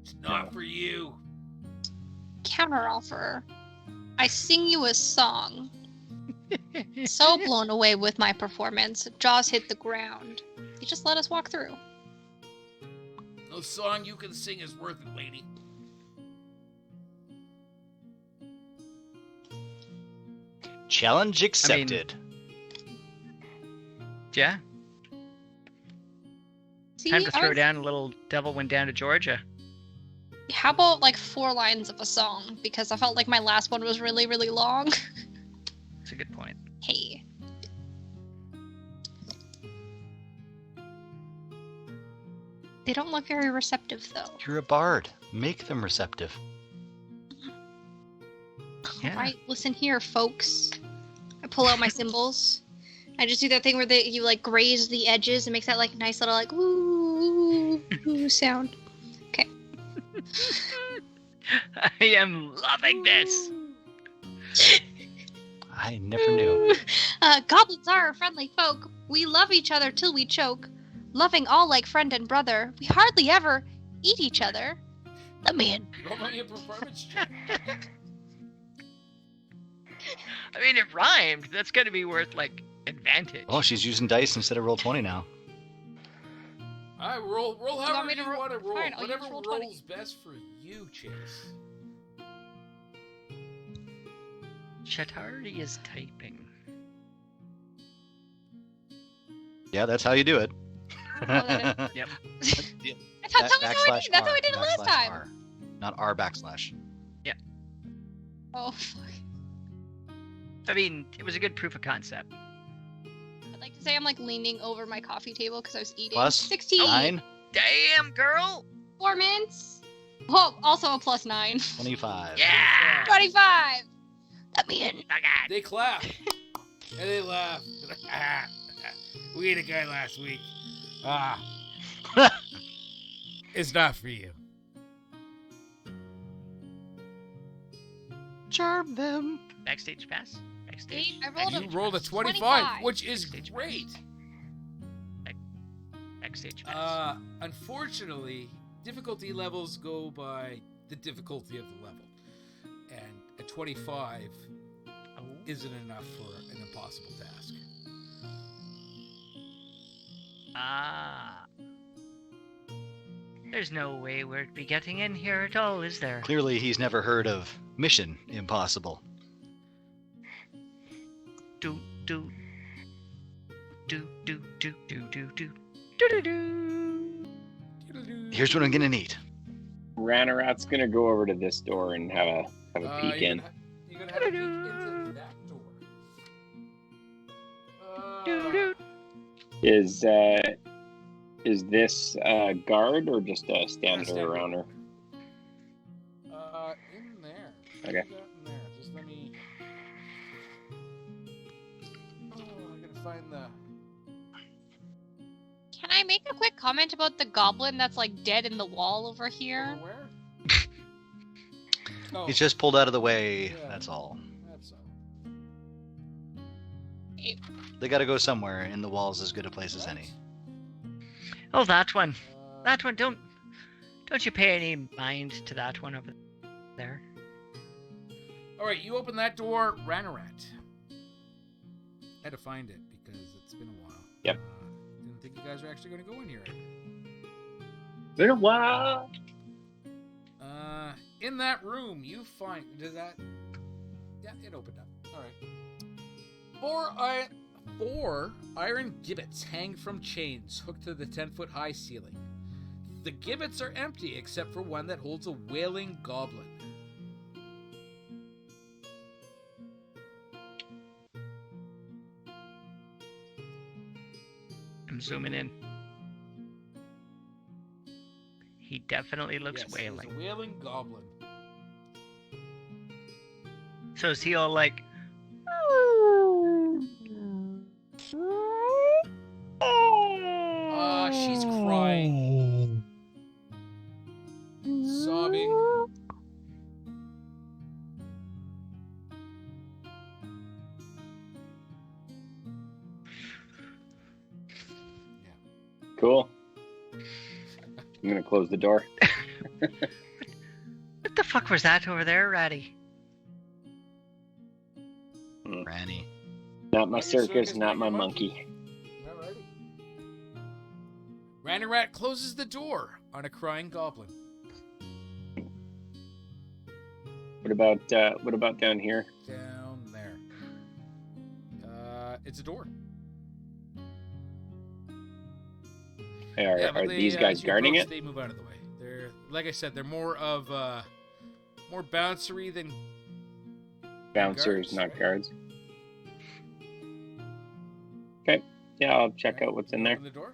It's not for you. Counteroffer. I sing you a song. So blown away with my performance, jaws hit the ground. You just let us walk through. No song you can sing is worth it, lady. Challenge accepted. Yeah, See, time to throw I- down a little Devil Went Down to Georgia. How about like 4 lines of a song? Because I felt like my last one was really, really long. That's a good point. Hey. They don't look very receptive, though. You're a bard. Make them receptive. Yeah. Alright, listen here, folks. I pull out my cymbals. I just do that thing where you like graze the edges and makes that like nice little like ooh, ooh sound. Okay. I am loving this. I never knew. Goblins are friendly folk. We love each other till we choke. Loving all like friend and brother. We hardly ever eat each other. Let me in. Roll me a performance check. I mean, it rhymed. That's going to be worth like advantage. Oh, she's using dice instead of roll 20 now. I roll you want however me to you roll? want to roll. Fine, I'll use Whatever roll 20. rolls best for you, Chase. Shatari is typing. Yeah, that's how you do it. Oh, that Yep. I thought that was how we did it. That's how we did it last time. R, not R backslash. Oh, fuck. I mean, it was a good proof of concept. I'd like to say I'm like leaning over my coffee table because I was eating. Plus 16. 9, Damn, girl! 4 minutes. Oh, also a plus 9. 25. Yeah! 25. Let me in. They clap. And they laugh. They're like, ah, we ate a guy last week. Ah. It's not for you. Charm them. Backstage pass? Backstage? I rolled You rolled a 25, 25. which is Backstage great. Backstage pass. Unfortunately, difficulty levels go by the difficulty of the level. And a 25 Oh. isn't enough for an impossible task. Ah. There's no way we'd be getting in here at all, is there? Clearly, he's never heard of Mission Impossible. Do do do do do do do do do do do. Here's what I'm gonna need. Ranarat's gonna go over to this door and have a peek in. You're gonna have a peek into that door. Is this a guard or just a standard standard. around her? In there. Okay. What you got in there? Just let me. Oh, I gotta find the. Can I make a quick comment about the goblin that's like dead in the wall over here? Where? Oh, He's just pulled out of the way. Yeah. That's all. that's all. They gotta go somewhere, and the wall's as good a place as any. Oh, that one. Uh, That one. Don't you pay any mind to that one over there? All right, you open that door, Ranarat. Had to find it because it's been a while. Yep. Didn't think you guys were actually going to go in here. Been a while. In that room, you find Yeah, it opened up. All right. Four iron gibbets hang from chains hooked to the 10-foot high ceiling. The gibbets are empty except for one that holds a wailing goblin. I'm zooming in. He definitely looks Yes, wailing. It's a wailing goblin. So is he all like? She's crying, sobbing. Cool. I'm gonna close the door. What the fuck was that over there, Ratty? Granny. Not my Not your circus, circus, not not my your monkey. Alrighty. Ranarat closes the door on a crying goblin. What about down here? Down there. It's a door. Hey, are but these guys as you guarding approach, it? They move out of the way. They're, like I said, they're more of more bouncery than Bouncers, guards, not right? guards. Okay. Yeah, I'll check out what's in there. Open the door.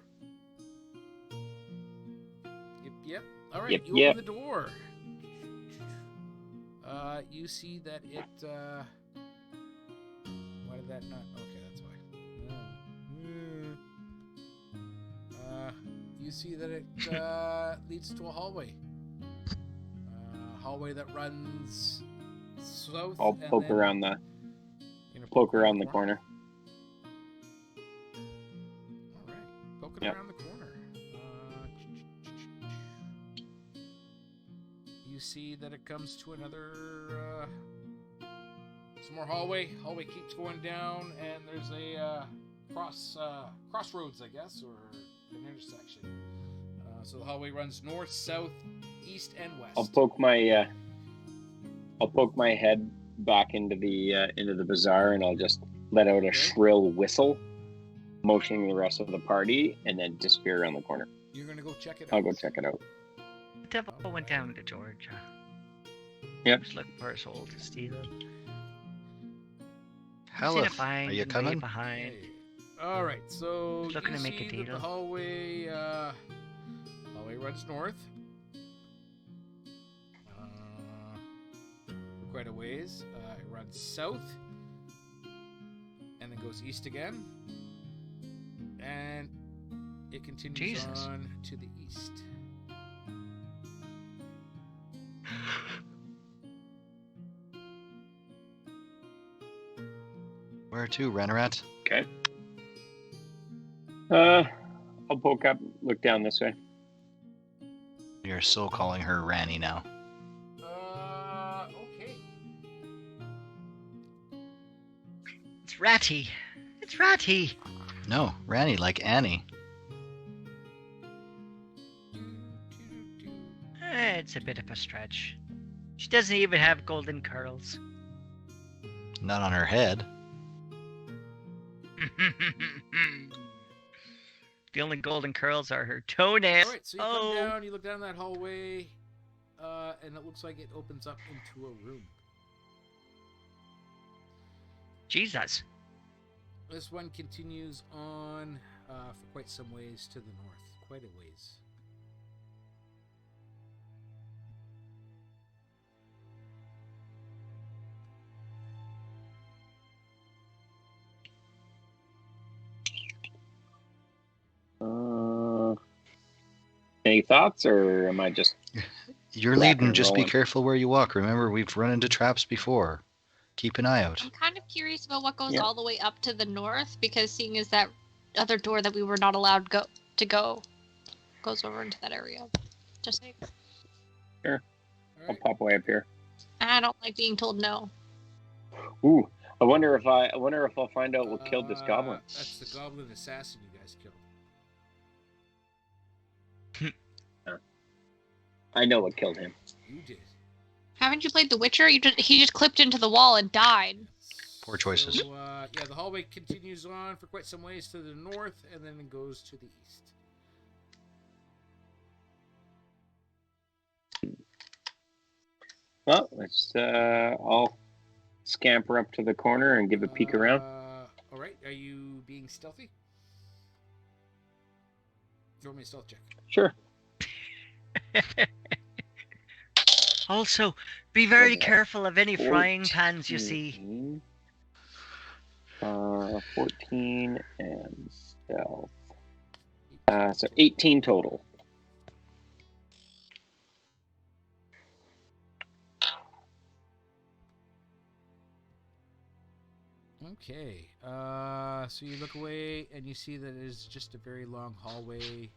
Yep. All right, Yep, you yep. open the door. You see that it. Why did that not? Okay, that's why. You see that it leads to a hallway. Hallway that runs south. I'll and poke then- around the You're gonna poke around the corner. All right, poking Yep. around the corner. You see that it comes to another, some more hallway. Hallway keeps going down, and there's a crossroads, I guess, or an intersection. So the hallway runs north, south, east, and west. I'll poke my head back into the bazaar, and I'll just let out a shrill whistle, motioning the rest of the party, and then disappear around the corner. You're gonna go check it out. I'll go check it out. The devil went down to Georgia. Yep. He was looking for a soul to steal. Haleth, are you coming? Behind. Okay. All right, so Looking you to make a see that deal. the hallway runs north. For quite a ways. It runs south, and then goes east again, and it continues Jesus. on to the east. Where to, Renarat? Okay. I'll poke up, look down this way. You're so calling her Ranny now. Okay. It's Ratty. It's Ratty. No, Ranny like Annie. It's a bit of a stretch. She doesn't even have golden curls. Not on her head. The only golden curls are her toenails. All right, so you come down, you look down that hallway, and it looks like it opens up into a room. Jesus. This one continues on for quite some ways to the north. Quite a ways. Any thoughts, or am I just... You're Rocking leading, and just be rolling. careful where you walk. Remember, we've run into traps before. Keep an eye out. I'm kind of curious about what goes Yeah. all the way up to the north, because seeing as that other door that we were not allowed to go goes over into that area. Just saying. All I'll right. pop away up here. I don't like being told no. Ooh, I wonder if I'll find out what killed this goblin. That's the goblin assassin you guys killed. I know what killed him. You did. Haven't you played The Witcher? He just clipped into the wall and died. Poor choices. So, yeah, the hallway continues on for quite some ways to the north, and then it goes to the east. Well, I'll scamper up to the corner and give a peek around. All right, are you being stealthy? Throw me a stealth check. Sure. Also, be very Okay. careful of any frying pans you see. 14 and stealth. So 18 total. Okay. So you look away and you see that it is just a very long hallway.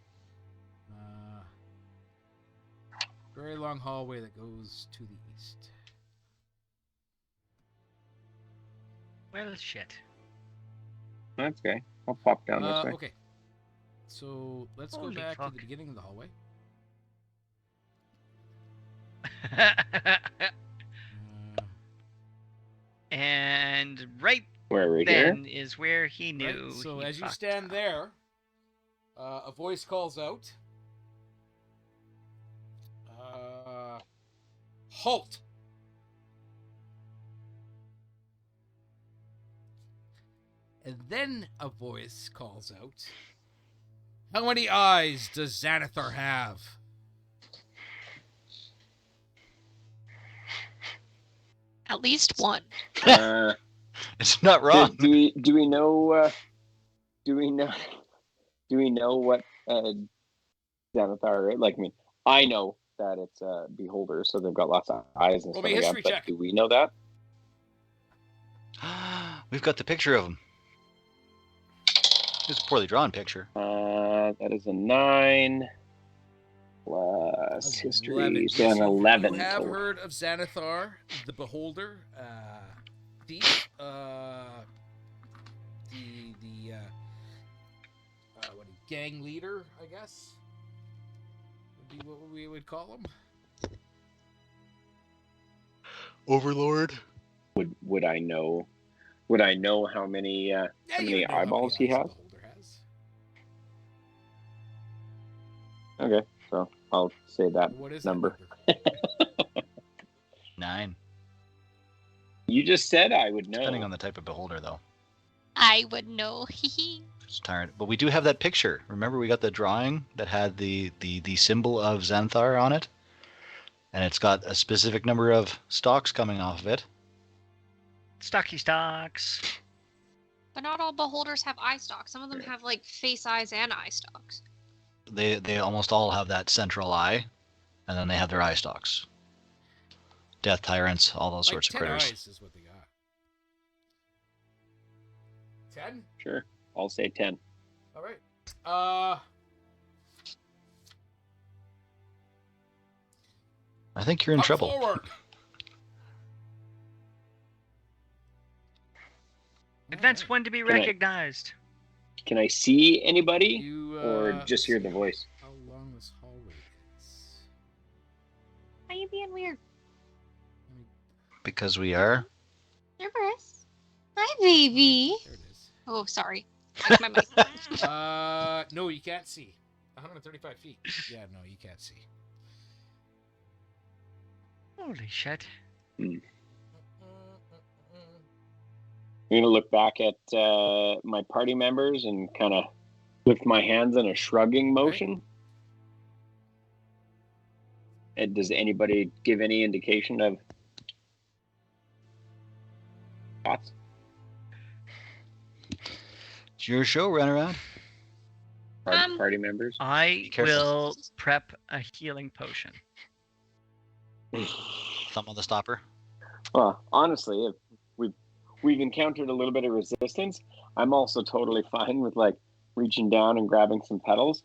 Very long hallway that goes to the east. Well, shit. That's okay. I'll pop down this way. Okay. So let's Holy go back to fuck. the beginning of the hallway. And right Where we're here. then is where he knew. Right, so he as you fucked stand up. there, a voice calls out, "Halt!" And then a voice calls out, "How many eyes does Xanathar have?" At least one. It's not wrong. Do we know what Xanathar, right? Like, I mean, I know that it's a beholder, so they've got lots of eyes and Roll stuff me a like that. history But check. do we know that? We've got the picture of him. It's a poorly drawn picture. That is a 9 plus history, 11. so an So 11 You have total. heard of Xanathar, the Beholder, thief, gang leader, I guess, would be what we would call him. Overlord. Would I know? Would I know how many Yeah, how you many would know how eyeballs he eyes a has? beholder has. Okay, so I'll say that What is number. that number? 9. You just said I would know. Depending on the type of beholder, though. I would know. It's tired. But we do have that picture. Remember, we got the drawing that had the symbol of Xanthar on it? And it's got a specific number of stalks coming off of it. Stocky stocks. But not all beholders have eye stalks. Some of them have like face eyes and eye stalks. They almost all have that central eye, and then they have their eye stalks. Death tyrants, all those Like sorts of 10 critters. eyes is what they got. 10? Sure, I'll say 10. All right. I think you're in Up trouble. forward. Advance one to be I- recognized. Can I see anybody, You, or just hear the voice? How long this hallway is? Why are you being weird? Because we are. Nervous. Hi, baby. There it is. Oh, sorry. That's my mic. No, you can't see. 135 feet. Yeah, no, you can't see. Holy shit. I'm gonna look back at my party members and kind of lift my hands in a shrugging motion. And does anybody give any indication of thoughts? It's your show, run around. Party members? I careful. will prep a healing potion. Thumb on the stopper. Well, honestly, if we've encountered a little bit of resistance, I'm also totally fine with like reaching down and grabbing some petals,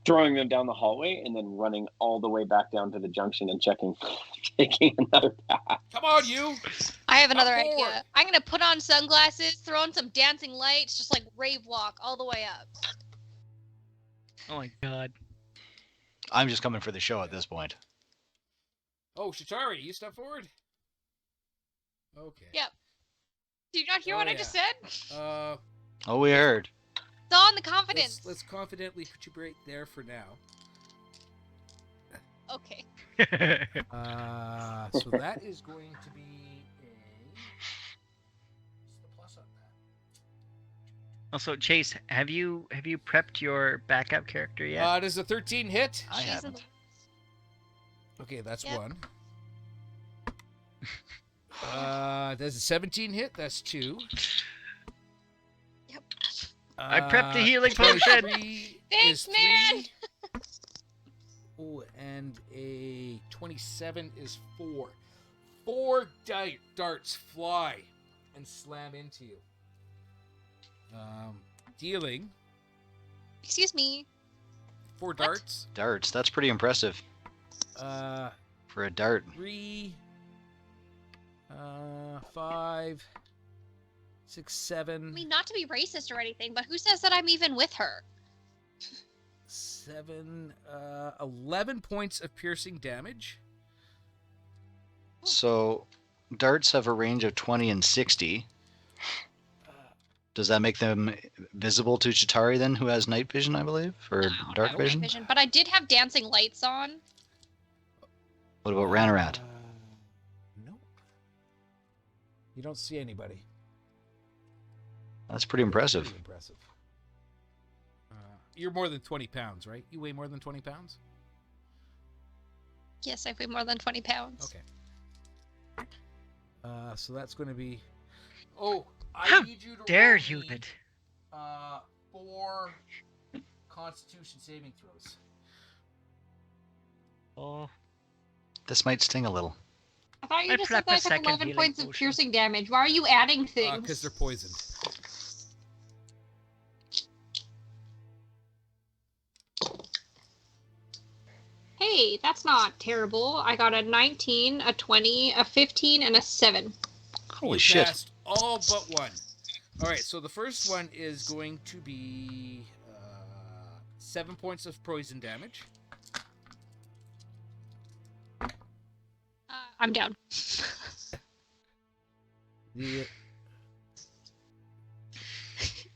throwing them down the hallway, and then running all the way back down to the junction and taking another path. Come on, you! I have another Up forward. idea. I'm gonna put on sunglasses, throw on some dancing lights, just like rave walk all the way up. Oh my god. I'm just coming for the show at this point. Oh, Shatari, you step forward? Okay. Yep. Did you not hear Oh, what I yeah. just said? Oh, we heard. It's all in the confidence. Let's confidently put you right there for now. Okay. So that is going to be what's the plus on that? Also, Chase, have you prepped your backup character yet? Does a 13 hit? I She's in haven't. Okay, that's Yep. one. Does a 17 hit? That's 2. Yep. I prepped a healing potion. 23 Thanks, is man. 3. Oh, and a 27 is 4. 4 darts fly and slam into you. Dealing Excuse me. 4 darts. Darts. That's pretty impressive for a dart. 3, 5, 6, 7. I mean, not to be racist or anything, but who says that I'm even with her? 7, 11 points of piercing damage. So, darts have a range of 20 and 60. Does that make them visible to Chitari then, who has night vision, I believe? Or I don't dark have vision? vision, but I did have dancing lights on. What about Ranarat? Nope. You don't see anybody. That's pretty impressive. Pretty impressive. You're more than 20 pounds, right? You weigh more than 20 pounds? Yes, I weigh more than 20 pounds. Okay. So that's going to be... Oh, I How need you to Dare roll you, me, Bid? 4 Constitution saving throws. Oh, This might sting a little. I thought you I just said prep a that I took second 11 healing points of potion. piercing damage. Why are you adding things? Because they're poisoned. Hey, that's not terrible. I got a 19, a 20, a 15, and a 7. Holy You shit. passed all but one. All right, so the first one is going to be 7 points of poison damage. I'm down. The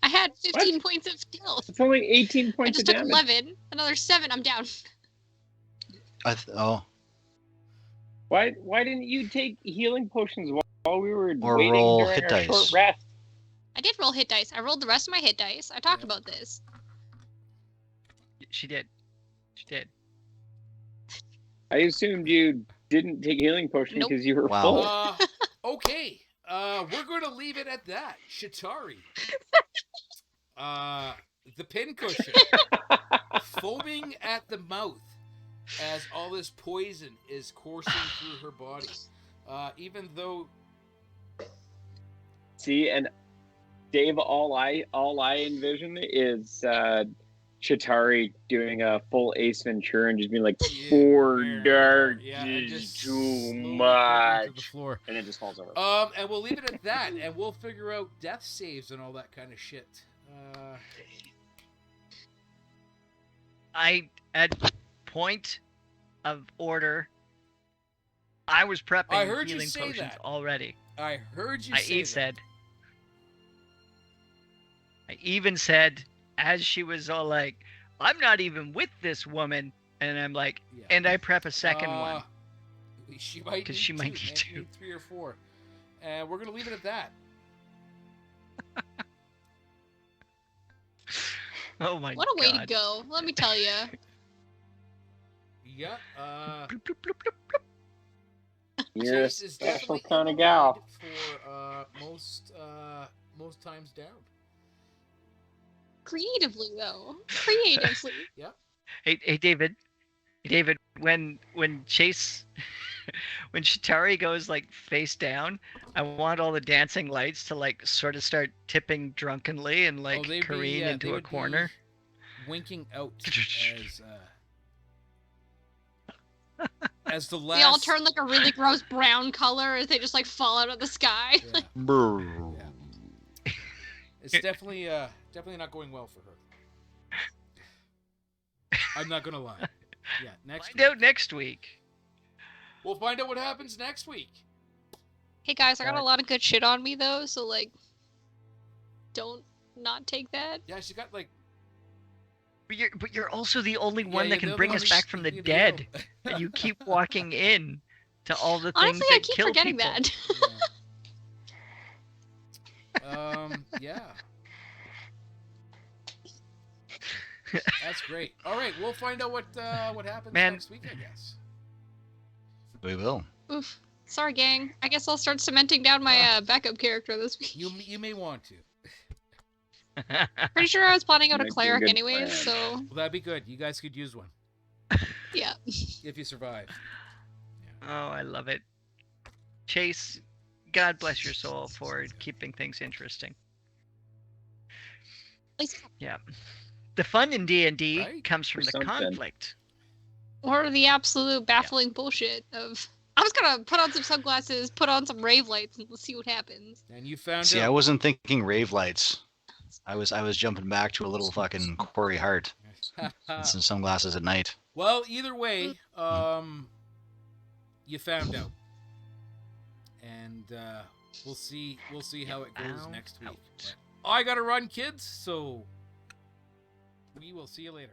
I had 15 points of health. It's only 18 I points of just took damage. 11. Another 7. I'm down. Oh, Why didn't you take healing potions while we were or waiting roll during hit our short dice. rest? I did roll hit dice. I rolled the rest of my hit dice. I talked Yep. about this. She did. She did. I assumed you didn't take healing potion Nope. because you were Wow. full. Okay. We're going to leave it at that. Shatari. The pincushion. Foaming at the mouth as all this poison is coursing through her body. Even though... See, and Dave, all I envision is Chitari doing a full Ace Ventura and just being like, Yeah, "For dark yeah, and is just too slowly creeping to the much," floor. and then just falls over. And we'll leave it at that, and we'll figure out death saves and all that kind of shit. At point of order, I was prepping I heard you healing say potions that. already. I heard you I say that. I even said, as she was all like, "I'm not even with this woman," and I'm like, Yeah. and I prep a second one. She might 'Cause need she might two, need maybe two. 3 or 4. And we're going to leave it at that. Oh my god! What a way to go. Let me tell you. Yeah, Bloop, bloop, bloop, bloop, bloop. You're a Chase is special definitely kind in of the gal. lead for most times down. Creatively, though. Creatively. Hey, David. Hey, David, when Chase, when Shatari goes like face down, I want all the dancing lights to like sort of start tipping drunkenly and like they'd careen they into a would be corner. winking out as the last. They all turn like a really gross brown color as they just like fall out of the sky. Yeah. Brr. Yeah. It's definitely not going well for her. I'm not gonna lie. Yeah, next Find out next week. we'll find out what happens next week. Hey guys, I got a lot of good shit on me though, so like, don't not take that. Yeah, she's got like. But you're also the only one yeah, that can the bring other us one back is- from the you know. dead. And you keep walking in to all the things Honestly, that I keep kill forgetting people. that. Yeah. That's great. All right, we'll find out what happens Man. next week, I guess. We will. Oof. Sorry, gang. I guess I'll start cementing down my backup character this week. You may want to. Pretty sure I was planning out a Might be a cleric good anyways, plan. so Well, that'd be good. You guys could use one yeah. if you survive. Oh, I love it. Chase, God bless your soul for keeping things interesting. Yeah. The fun in D&D Right? comes from For the something. conflict. Or the absolute baffling bullshit of I'm just gonna put on some sunglasses, put on some rave lights, and let's see what happens. And you found See, I out. wasn't thinking rave lights. I was jumping back to a little fucking Quarry Heart and some sunglasses at night. Well, either way, you found out, and we'll see how it goes Found next week. out. But I gotta run, kids. So we will see you later.